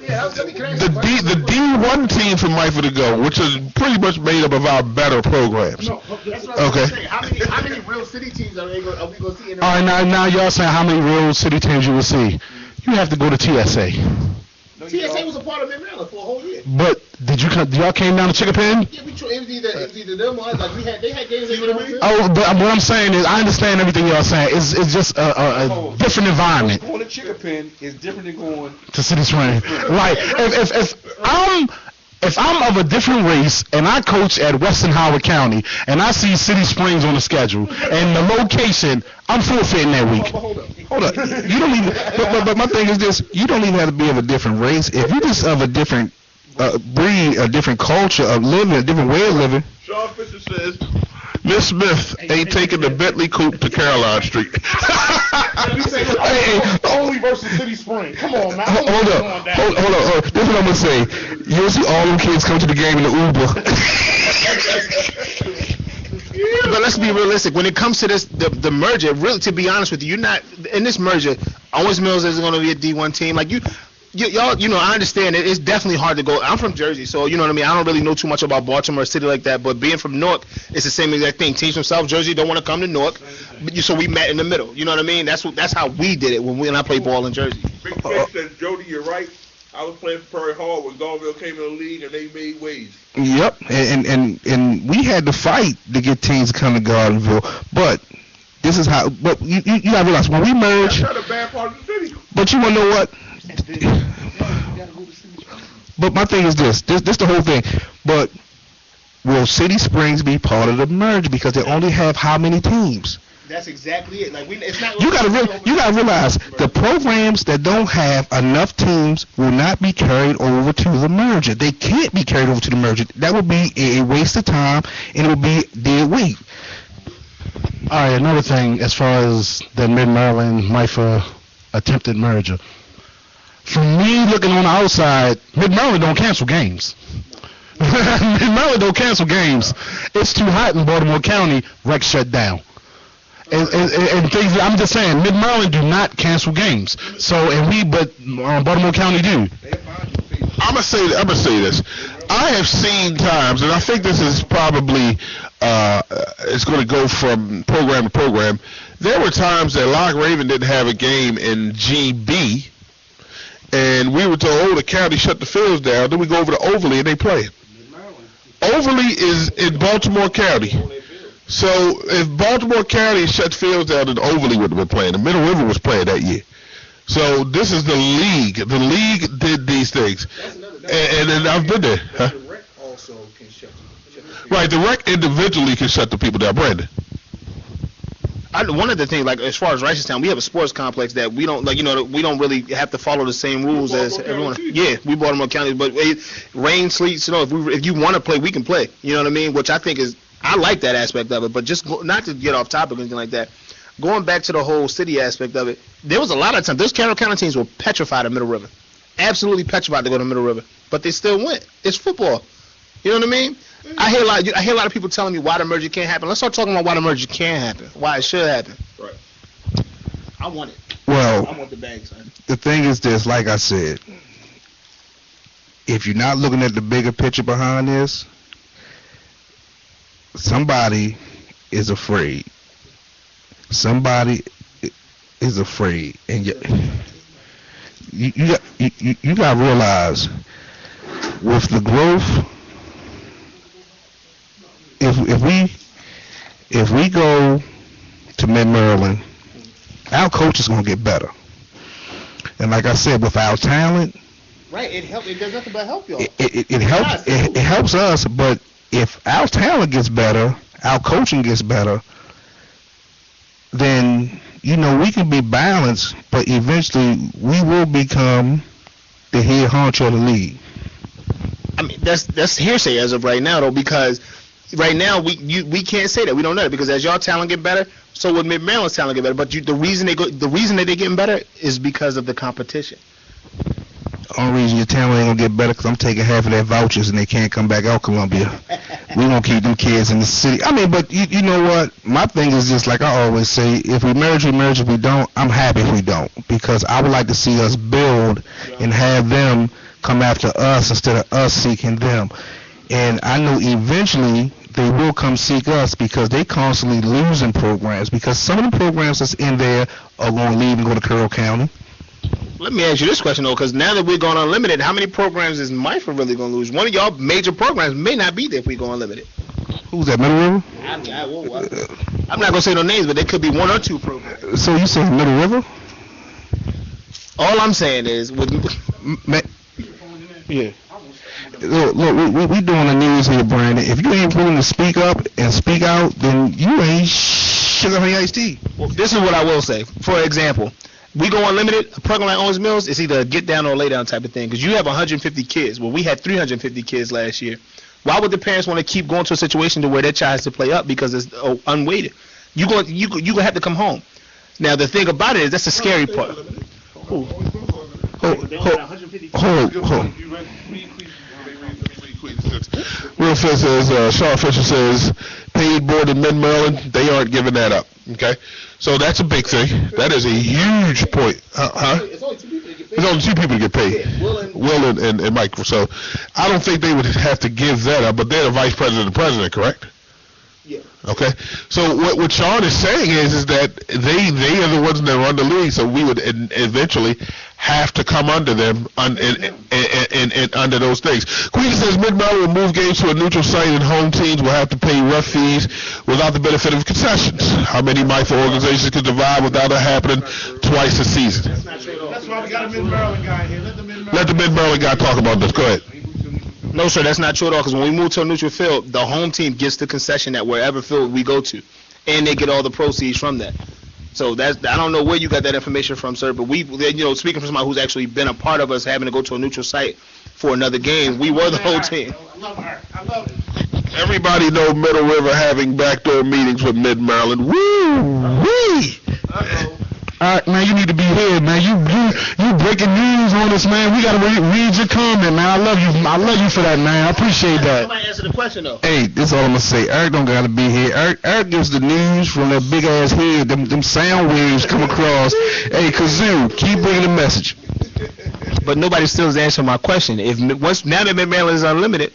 S16: The D1 team from MIFA to go, which is pretty much made up of our better programs.
S3: No, that's what I was saying. How many real city teams are we going to see in the
S4: All right, now y'all saying how many real city teams you will see. You have to go to TSA.
S3: TSA was a part of Mid-Maryland for a whole year.
S4: But did y'all came down to Chickapin?
S3: Yeah, it was either them or us. Like they had games. You know what I mean?
S4: Oh, but what I'm saying is, I understand everything y'all saying. It's just a different environment.
S5: Going to Chickapin is different than going
S4: to City Springs. Right. If I'm of a different race and I coach at Western Howard County and I see City Springs on the schedule and the location, I'm forfeiting that week.
S1: Hold up. You don't even. But my thing is this: you don't even have to be of a different race. If you're just of a different breed, a different culture of living, a different way of living.
S16: Sean Fisher says, Miss Smith ain't taking the Bentley coupe to Caroline Street.
S3: Hey, only versus City Spring. Come on, man.
S1: Hold up. This is what I'm gonna say. You'll see all them kids come to the game in the Uber.
S3: But let's be realistic. When it comes to this, the merger, really, to be honest with you, you're not in this merger. Owens Mills is going to be a D1 team. Like y'all, I understand it. It's definitely hard to go. I'm from Jersey, so you know what I mean. I don't really know too much about Baltimore City like that. But being from Newark, it's the same exact thing. Teams from South Jersey don't want to come to Newark, so we met in the middle. You know what I mean? That's how we did it when I played ball in Jersey.
S2: Big Fish says, Jody, you're right. I was playing for Prairie Hall when Garville came in the league, and they made waves.
S1: Yep, and we had to fight to get teams to come to Gardenville, but this is how. But you gotta realize when we merge.
S2: That's not a bad part of the city.
S1: But you wanna know what? But my thing is this the whole thing. But will City Springs be part of the merge because they only have how many teams?
S3: That's exactly it. Like it's not.
S1: You gotta realize the programs that don't have enough teams will not be carried over to the merger. They can't be carried over to the merger. That would be a waste of time, and it would be dead weight.
S4: All right, another thing as far as the Mid-Maryland-MIFA attempted merger. From me looking on the outside, Mid-Maryland don't cancel games. Mid-Maryland don't cancel games. It's too hot in Baltimore County. Rec shut down. And things. I'm just saying, Mid-Maryland do not cancel games. So but Baltimore County do.
S16: I'm gonna say this. I have seen times, and I think this is probably it's going to go from program to program. There were times that Lock Raven didn't have a game in GB, and we were told, the county shut the fields down. Then we go over to Overly and they play. Overly is in Baltimore County. So if Baltimore County shut fields down, then Overly would have been playing. The Middle River was playing that year. So this is the league. The league did these things. And then I've been there. Huh?
S5: The rec also can shut
S16: Right, the rec individually can shut the people down. Brandon.
S3: One of the things, like as far as Reisterstown, we have a sports complex that we don't we don't really have to follow the same rules as everyone. Yeah, we Baltimore County, but rain, sleet, snow. If you want to play, we can play. You know what I mean? Which I think I like that aspect of it. But just not to get off topic or anything like that. Going back to the whole city aspect of it, there was a lot of times those Carroll County teams were petrified of Middle River, absolutely petrified to go to Middle River, but they still went. It's football. You know what I mean? I hear a lot of people telling me why the merger can't happen. Let's start talking about why the merger can happen, why it should happen.
S2: Right.
S3: I want it.
S1: Well,
S3: I want the bag, son.
S1: The thing is this, like I said, if you're not looking at the bigger picture behind this, somebody is afraid. Somebody is afraid, and you got to realize with the growth. If we go to Mid-Maryland, our coach is gonna get better, and like I said, with our talent,
S3: right? It does nothing but help y'all.
S1: It helps us, but if our talent gets better, our coaching gets better, then we can be balanced, but eventually we will become the head honcho of the league.
S3: I mean, that's hearsay as of right now, though, because right now we can't say that. We don't know that, because as y'all talent get better, so would Mid-Maryland's talent get better. But the reason that they're getting better is because of the competition.
S1: The only reason your talent ain't gonna get better because I'm taking half of their vouchers and they can't come back out Columbia. We gonna keep them kids in the city. I mean, but you know what? My thing is just like I always say: if we merge, we merge. If we don't, I'm happy if we don't, because I would like to see us build and have them come after us instead of us seeking them. And I know eventually they will come seek us because they constantly losing programs, because some of the programs that's in there are going to leave and go to Carroll County.
S3: Let me ask you this question though, because now that we're going unlimited, how many programs is Myford really going to lose? One of y'all major programs may not be there if we go unlimited.
S1: Who's that, Middle River?
S3: I'm not going to say no names, but there could be 1 or 2 programs.
S1: So you saying Middle River?
S3: All I'm saying is, with
S1: yeah. Look, we doing the news here, Brandon. If you ain't willing to speak up and speak out, then you ain't sugar honey iced tea.
S3: Well, this is what I will say. For example, we go unlimited. A program like Owens Mills, it's either a get down or lay down type of thing. Because you have 150 kids. Well, we had 350 kids last year. Why would the parents want to keep going to a situation to where their child has to play up because it's unweighted? You gonna have to come home. Now the thing about it is that's the scary part.
S16: Real Fist says, Sean Fisher says, paid board in Mid-Maryland, they aren't giving that up. Okay? So that's a big thing. That is a huge point. It's only 2 people to get paid. Will and Mike. So I don't think they would have to give that up, but they're the vice president and president, correct?
S3: Yeah.
S16: Okay. So what Sean is saying is that they are the ones that run the league, so we would eventually have to come under them and under those things. Queen says Mid-Maryland will move games to a neutral site and home teams will have to pay ref fees without the benefit of concessions. How many Myford organizations could divide without it happening twice a season?
S5: That's why we got a Mid-Maryland guy here.
S16: Let the Mid-Maryland guy talk about this. Go ahead.
S3: No, sir, that's not true at all. Because when we move to a neutral field, the home team gets the concession at wherever field we go to, and they get all the proceeds from that. So I don't know where you got that information from, sir. But speaking from somebody who's actually been a part of us having to go to a neutral site for another game, we were the whole team.
S5: I love it.
S16: Everybody know Middle River having backdoor meetings with Mid-Maryland. Woo wee.
S4: All right, man, you need to be here, man. You breaking news on us, man. We gotta read your comment, man. I love you for that, man. I appreciate that.
S3: Somebody answer the question though.
S1: Hey, this is all I'm gonna say. Eric don't gotta be here. Eric gives the news from that big ass head. Them sound waves come across. Hey, Kazoo, keep bringing the message.
S3: But nobody still is answering my question. Now that Mid-Maryland is unlimited,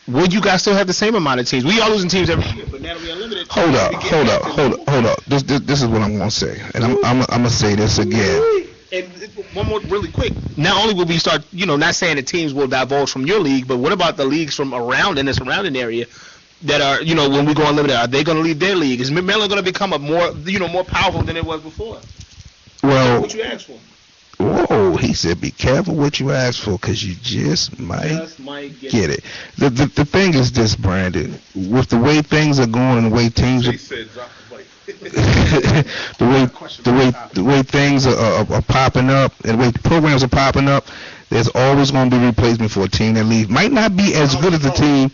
S3: would you guys still have the same amount of teams? We are losing teams every year, but now that we're unlimited.
S1: Hold up. This is what I'm gonna say, and I'm gonna say this again.
S3: And one more really quick. Not only will we start, not saying that teams will divulge from your league, but what about the leagues from around in the surrounding area that are, when we go unlimited, are they going to leave their league? Is Mid-Maryland going to become a more powerful than it was before?
S1: Well,
S3: what you asked for?
S1: Whoa, he said, be careful what you ask for, because you just might get it. The thing is this, Brandon, with the way things are going and the way teams are, the way things are popping up and the way programs are popping up, there's always going to be replacement for a team that leaves. Might not be as good as the team.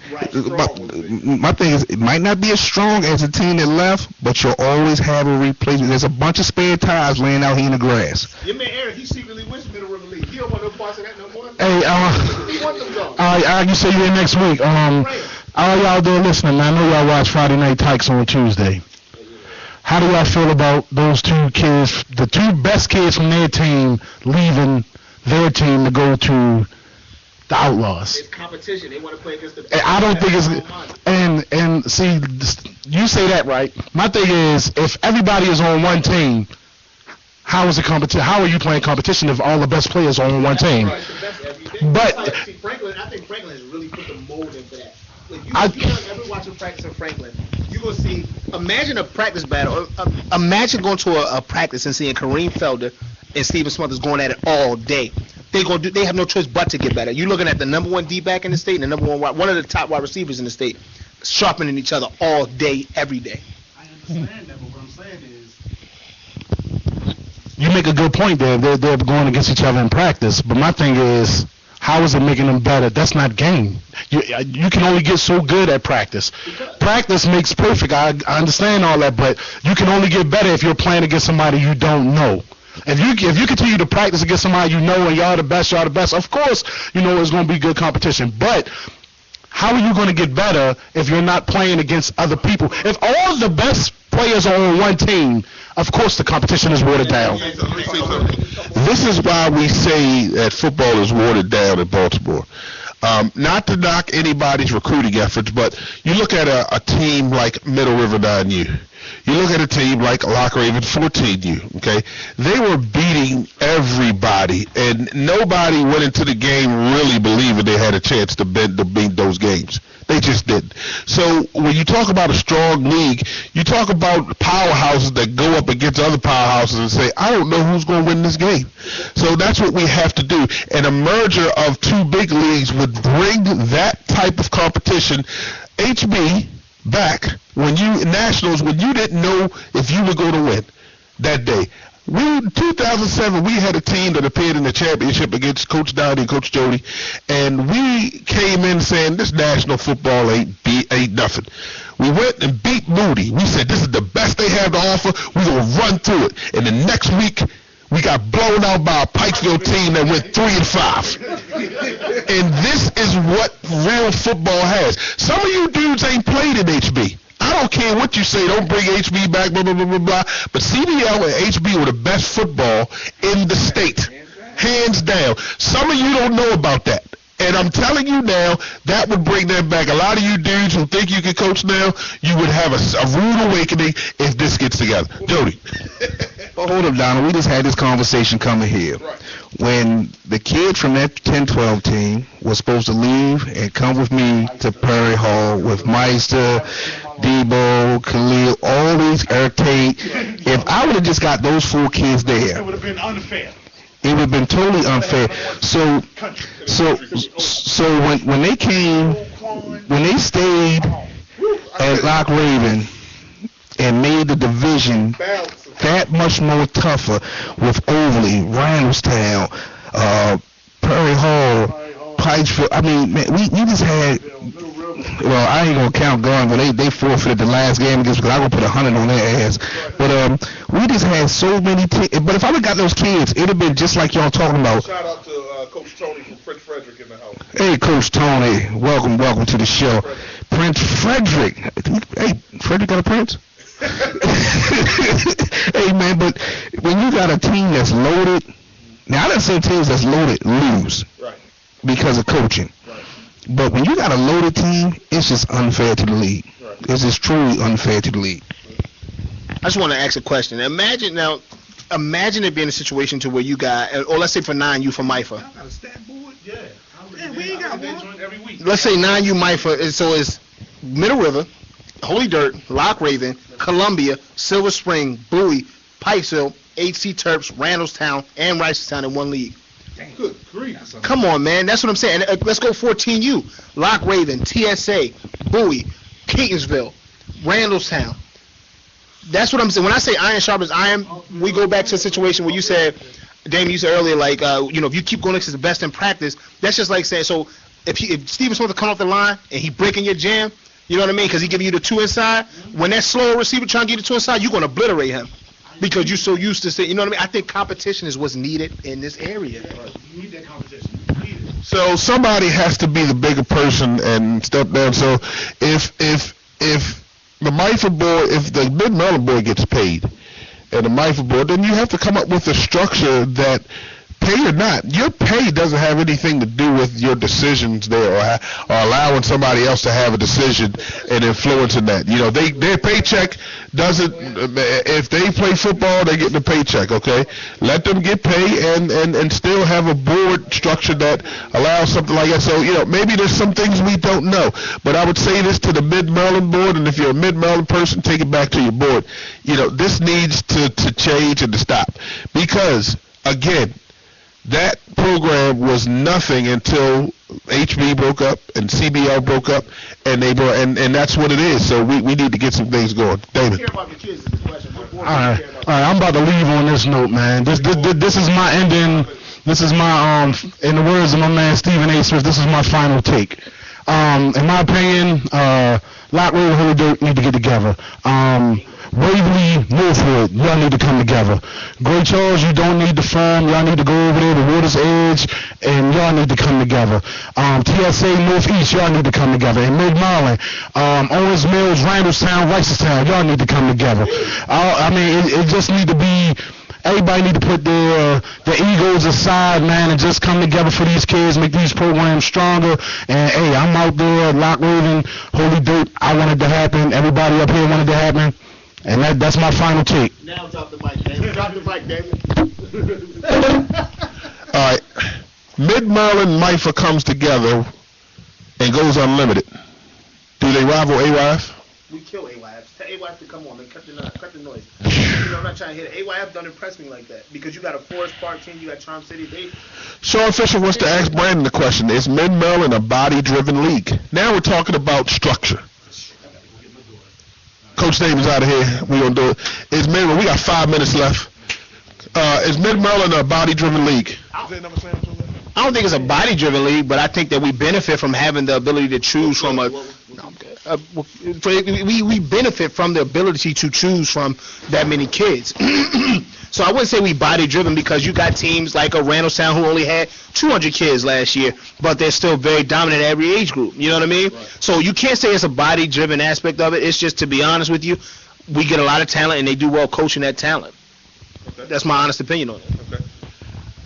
S1: My thing is, it might not be as strong as the team that left, but you'll always have a replacement. There's a bunch of spare tires laying out here in the grass.
S5: Your man Eric, he secretly wishes Middle River League. He don't want no parts of that no more.
S4: Hey,
S5: he wants them though.
S4: All right, you say you're in next week. All y'all there listening, man. I know y'all watch Friday Night Tykes on Tuesday. How do y'all feel about those 2 kids, the 2 best kids from their team, leaving their team to go to the Outlaws?
S3: It's competition. They want to play against the.
S4: I don't think it's. And see, you say that right. My thing is, if everybody is on one team, how is it competition? How are you playing competition if all the best players are on one team? But
S3: I think Franklin has really put the mold in for that. If you ever watch a practice in Franklin, you will see. Imagine a practice battle. Imagine going to a practice and seeing Kareem Felder and Steven Smothers going at it all day. They have no choice but to get better. You're looking at the number 1 D-back in the state and the number one of the top wide receivers in the state, sharpening each other all day, every day.
S5: I understand that, but what I'm saying is,
S4: you make a good point there. They're going against each other in practice, but my thing is, how is it making them better? That's not game. You can only get so good at practice. Practice makes perfect. I understand all that, but you can only get better if you're playing against somebody you don't know. If you continue to practice against somebody you know and y'all the best, of course it's going to be good competition. But how are you going to get better if you're not playing against other people? If all the best players are on one team, of course the competition is watered down.
S16: This is why we say that football is watered down in Baltimore. Not to knock anybody's recruiting efforts, but you look at a team like Middle River 9U. You look at a team like Lock Raven 14U, okay? They were beating everybody, and nobody went into the game really believing they had a chance to beat those games. They just didn't. So when you talk about a strong league, you talk about powerhouses that go up against other powerhouses and say, I don't know who's going to win this game. So that's what we have to do. And a merger of two big leagues would bring that type of competition, HB, back when Nationals, when you didn't know if you were going to win that day. In 2007, we had a team that appeared in the championship against Coach Dowdy and Coach Jody, and we came in saying this national football ain't nothing. We went and beat Moody. We said this is the best they have to offer. We're going to run through it. And the next week, we got blown out by a Pikesville team that went 3-5. And this is what real football has. Some of you dudes ain't played in HB. I don't care what you say. Don't bring HB back, blah, blah, blah, blah, blah. But CBL and HB were the best football in the state. Hands down. Some of you don't know about that. And I'm telling you now, that would bring them back. A lot of you dudes who think you can coach now, you would have a rude awakening if this gets together. Jody.
S1: Well, hold up, Donald. We just had this conversation coming here. When the kid from that 10-12 team was supposed to leave and come with me to Prairie Hall with Meister, Debo, Khalil, all these, Eric Tate, if I would have just got those 4 kids there,
S4: it would have been unfair.
S1: It would have been totally unfair. So when they came, when they stayed at Lock Raven and made the division that much more tougher with Overly, Randallstown, Prairie Hall, Pikesville. I mean, man, we just had. Well, I ain't gonna count Gun, but they forfeited the last game against because I gonna put 100 on their ass. But we just had so many. But if I would have got those kids, it'd have been just like y'all talking about.
S2: Shout out to Coach Tony from Prince Frederick in the house.
S1: Hey, Coach Tony, welcome to the show. Prince Frederick. Hey, Frederick got a prince? Hey, man, but when you got a team that's loaded, now I done seen teams that's loaded lose because of coaching. But when you got a loaded team, it's just unfair to the league. It's just truly unfair to the league.
S3: I just want to ask a question. Imagine it being a situation to where you got, or let's say for 9U for MIFA.
S4: We ain't got one every week.
S3: Let's say 9U MIFA, so it's Middle River, Holy Dirt, Lock Raven, Columbia, Silver Spring, Bowie, Pikesville, HC Terps, Randallstown, and Reisterstown in one league.
S2: Good grief.
S3: Come on, man. That's what I'm saying. Let's go 14U. Lock Raven, TSA, Bowie, Catonsville, Randallstown. That's what I'm saying. When I say iron sharpens iron, we go back to a situation where you said, Damon, you said earlier, like, if you keep going next to the best in practice, that's just like saying, so if Steven's supposed to come off the line and he breaking your jam, you know what I mean, because he giving you the 2 inside, when that slow receiver trying to get the 2 inside, you're going to obliterate him. Because you're so used to saying, you know what I mean? I think competition is what's needed in this area.
S4: You need that competition.
S16: So somebody has to be the bigger person and step down. So if the MIFA board, if the Mid-Maryland board gets paid, and the MIFA board, then you have to come up with a structure that, pay or not, your pay doesn't have anything to do with your decisions there or allowing somebody else to have a decision and influencing that. You know, their paycheck doesn't, if they play football, they get the paycheck, okay? Let them get paid and still have a board structure that allows something like that. So, maybe there's some things we don't know. But I would say this to the Mid-Maryland board, and if you're a Mid-Maryland person, take it back to your board. This needs to change and to stop. Because, again, that program was nothing until HB broke up and CBL broke up, and that's what it is. So we need to get some things going. David.
S4: All right, I'm about to leave on this note, man. This is my ending. This is my in the words of my man Stephen A. Smith, this is my final take. In my opinion, Lock Raven, Holy Dirt need to get together. Waverly, Northwood, y'all need to come together. Great Charles, you don't need to form. Y'all need to go over there to Water's Edge, and y'all need to come together. TSA Northeast, y'all need to come together. And Mid-Maryland, Owens Mills, Randallstown, Reisterstown, y'all need to come together. It just need to be everybody need to put their egos aside, man, and just come together for these kids, make these programs stronger. And hey, I'm out there, Lock Raven, Holy Dirt. I wanted to happen. Everybody up here wanted to happen, and that's my final take.
S3: Now drop the mic, David. Drop the mic, David.
S16: All right. Mid-Maryland MIFA comes together and goes unlimited. Do they rival AYF?
S3: We kill AYF. Tell AYF to come on, man. Cut the noise. I'm not trying to hit it. AYF don't impress me like that because you got a Forest Park team, you got Charm City.
S16: Sean Fisher wants to ask Brandon the question: is Mid-Maryland a body-driven league? Now we're talking about structure. Coach Davis out of here. We're gonna do it. Is Mid-Maryland? We got 5 minutes left. Is Mid-Maryland a body-driven league?
S3: I don't think it's a body-driven league, but I think that we benefit from having the ability to choose from we benefit from the ability to choose from that many kids. So I wouldn't say we body-driven because you got teams like a Randallstown who only had 200 kids last year, but they're still very dominant at every age group. You know what I mean? Right. So you can't say it's a body-driven aspect of it. It's just, to be honest with you, we get a lot of talent, and they do well coaching that talent. Okay. That's my honest opinion on it.
S16: Okay.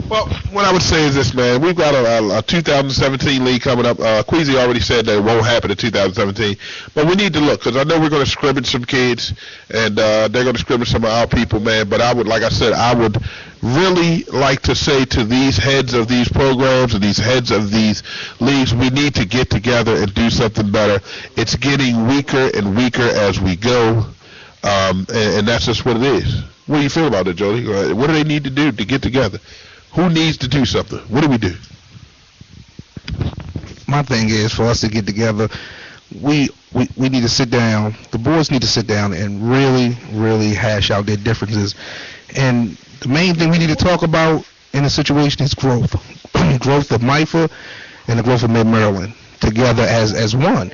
S16: Well, what I would say is this, man. We've got a 2017 league coming up. Queasy already said that it won't happen in 2017. But we need to look, because I know we're going to scrimmage some kids, and they're going to scrimmage some of our people, man. But I would really like to say to these heads of these programs and these heads of these leagues, we need to get together and do something better. It's getting weaker and weaker as we go, and that's just what it is. What do you feel about it, Jody? What do they need to do to get together? Who needs to do something? What do we do?
S1: My thing is, for us to get together, we need to sit down. The boards need to sit down and really, really hash out their differences. And the main thing we need to talk about in the situation is growth. Growth of MIFA and the growth of Mid-Maryland together as one.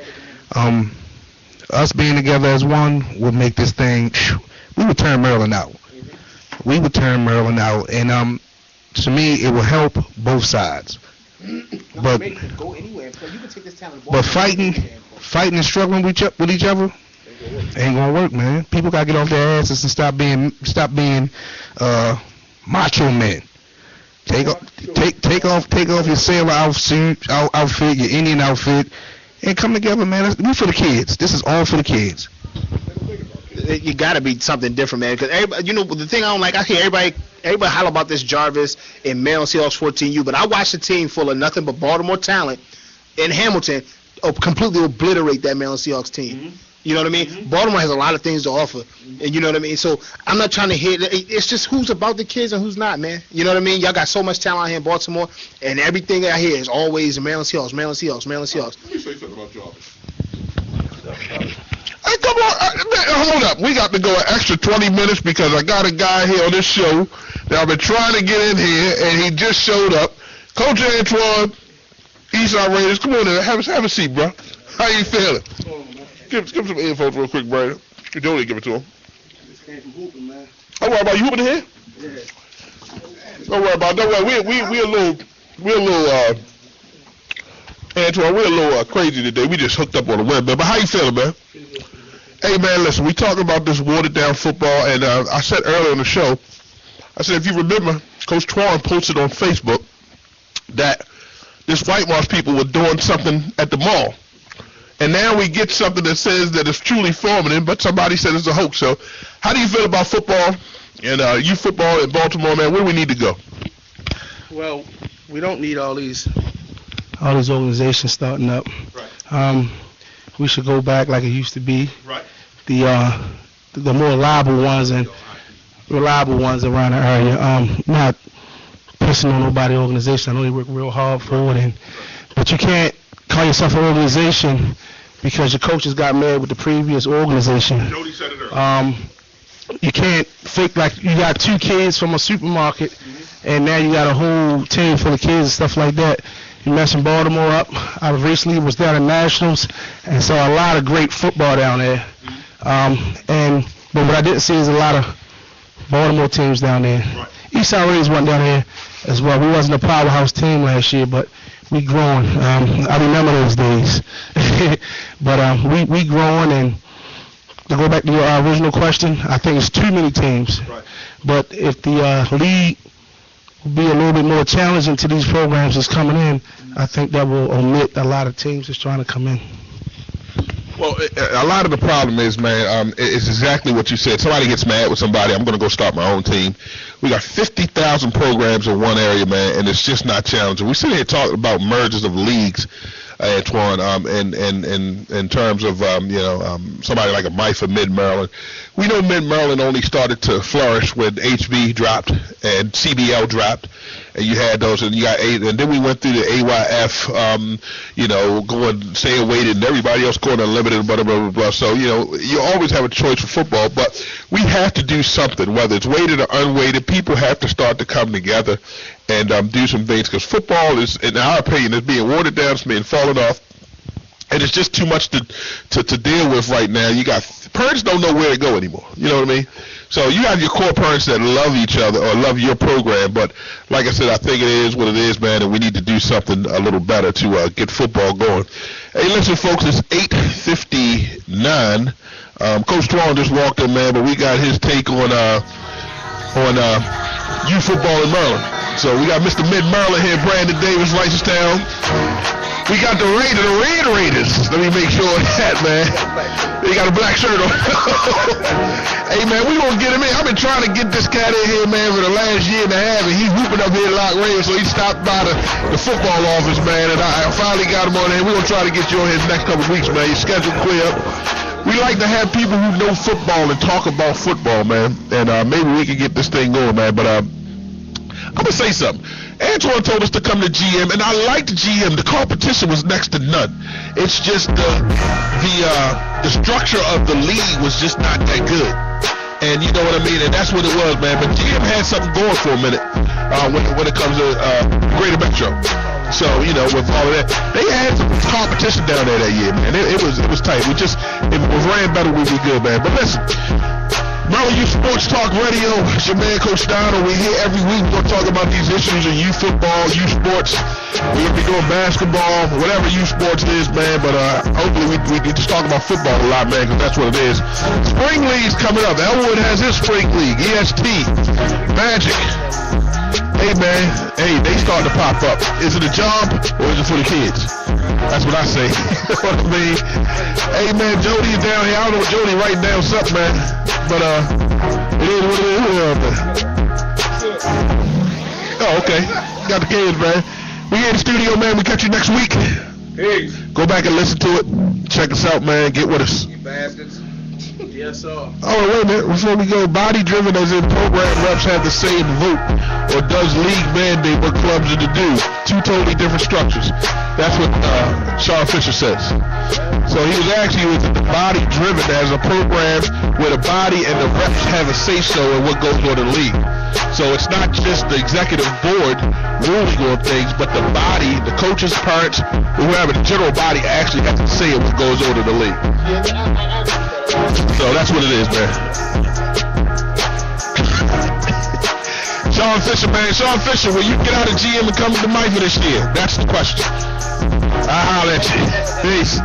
S1: Us being together as one would make this thing, we would turn Maryland out. And to me, it will help both sides. But fighting and struggling with each other ain't gonna work, man. People gotta get off their asses and stop being macho men. Take off your sailor outfit, your Indian outfit, and come together, man. We for the kids. This is all for the kids.
S3: You gotta be something different, man. Because everybody, the thing I don't like, I hear everybody holler about this Jarvis and Maryland Seahawks 14U, but I watched a team full of nothing but Baltimore talent in Hamilton completely obliterate that Maryland Seahawks team. Mm-hmm. You know what I mean? Mm-hmm. Baltimore has a lot of things to offer, and you know what I mean? So I'm not trying to hit. It's just who's about the kids and who's not, man. You know what I mean? Y'all got so much talent out here in Baltimore, and everything I hear is always Maryland Seahawks.
S16: Let me say something about Jarvis. Hey, come on, hold up. We got to go an extra 20 minutes because I got a guy here on this show that I've been trying to get in here, and he just showed up. Coach Antoine, Eastside Raiders, come on in. Have a seat, bro. How you feeling? Give him some earphones real quick, Brandon. Jody, give it to him.
S5: Just came from hooping, man.
S16: Don't worry about you hooping here?
S5: Yeah.
S16: Don't worry. Antoine, we're a little crazy today. We just hooked up on the web, man. But how you feeling, man? Hey, man, listen, we talking about this watered-down football, and I said earlier in the show, I said, if you remember, Coach Twan posted on Facebook that this whitewash people were doing something at the mall. And now we get something that says that it's truly formative, but somebody said it's a hoax. So how do you feel about football and youth football in Baltimore, man? Where do we need to go?
S5: Well, we don't need all these
S4: organizations starting up.
S5: Right.
S4: We should go back like it used to be.
S5: Right.
S4: The more reliable ones around the area. Not pissing on nobody organization. I know they work real hard for it, but you can't call yourself an organization because your coaches got married with the previous organization.
S16: Jody said it earlier.
S4: You can't fake like you got two kids from a supermarket, and now you got a whole team full of kids and stuff like that. You messing Baltimore up. I recently was down in Nationals and saw a lot of great football down there. But what I didn't see is a lot of Baltimore teams down there.
S16: Right.
S4: Eastside Raiders went down there as well. We wasn't a powerhouse team last year, but we growing. I remember those days. But we growing, and to go back to your original question, I think it's too many teams.
S16: Right.
S4: But if the league will be a little bit more challenging to these programs that's coming in, I think that will omit a lot of teams that's trying to come in.
S16: Well, a lot of the problem is, man, it's exactly what you said. Somebody gets mad with somebody, I'm going to go start my own team. We got 50,000 programs in one area, man, and it's just not challenging. We sit here talking about mergers of leagues, Antoine, in terms of, somebody like a Myford Mid-Maryland. We know Mid-Maryland only started to flourish when HB dropped and CBL dropped. And you had those, and you got and then we went through the AYF, going staying weighted, and everybody else going unlimited, blah, blah, blah, blah. So, you always have a choice for football, but we have to do something, whether it's weighted or unweighted. People have to start to come together and do some things, because football is, in our opinion, is being watered down, it's being fallen off. And it's just too much to deal with right now. You got parents don't know where to go anymore. You know what I mean? So you have your core parents that love each other or love your program, but like I said, I think it is what it is, man, and we need to do something a little better to get football going. Hey, listen, folks, it's 8:59. Coach Twan just walked in, man, but we got his take on youth football in Maryland. So we got Mr. Mid-Maryland here, Brandon Davis, Reisterstown. We got the Raiders. Let me make sure of that, man. They got a black shirt on. Hey, man, we gonna get him in. I've been trying to get this cat in here, man, for the last year and a half, and he's whooping up here at Lock Raiders, so he stopped by the football office, man, and I finally got him on here. We're gonna try to get you on here the next couple of weeks, man. Your schedule clear up. We like to have people who know football and talk about football, man, and maybe we can get this thing going, man, but I'm gonna say something. Antoine told us to come to GM, and I liked GM. The competition was next to none. It's just the structure of the league was just not that good. And you know what I mean? And that's what it was, man. But GM had something going for a minute when it comes to Greater Metro. So, with all of that, they had some competition down there that year, man. It was tight. If it ran better, we'd be good, man. But listen, Maryland Youth Sports Talk Radio. It's your man, Coach Steiner. We're here every week. We're going to talk about these issues in youth football, youth sports. We're going to be doing basketball, whatever youth sports is, man. But hopefully we just talk about football a lot, man, because that's what it is. Spring League's coming up. Elwood has his Spring League. EST, Magic. Hey, man. Hey, they starting to pop up. Is it a job or is it for the kids? That's what I say. You know what I mean? Hey, man, Jody's down here. I don't know, Jody writing down something, man. But it is what it is. Oh, okay. Got the kids, man. We here in the studio, man. We catch you next week.
S5: Peace.
S16: Go back and listen to it. Check us out, man. Get with us.
S5: You bastards. Yes, sir.
S16: Oh, wait a minute. Before we go, body driven as in program reps have the same vote, or does league mandate what clubs are to do? Two totally different structures. That's what Sean Fisher says. So he was asking you, is it the body driven as a program where the body and the reps have a say-so in what goes on in the league? So it's not just the executive board ruling on things, but the body, the coaches, parents, whoever, the general body actually has to say what goes on in the league. So that's what it is, man. Sean Fisher, man. Sean Fisher, will you get out of GM and come to Myford this year? That's the question. I'll holler at you. Peace.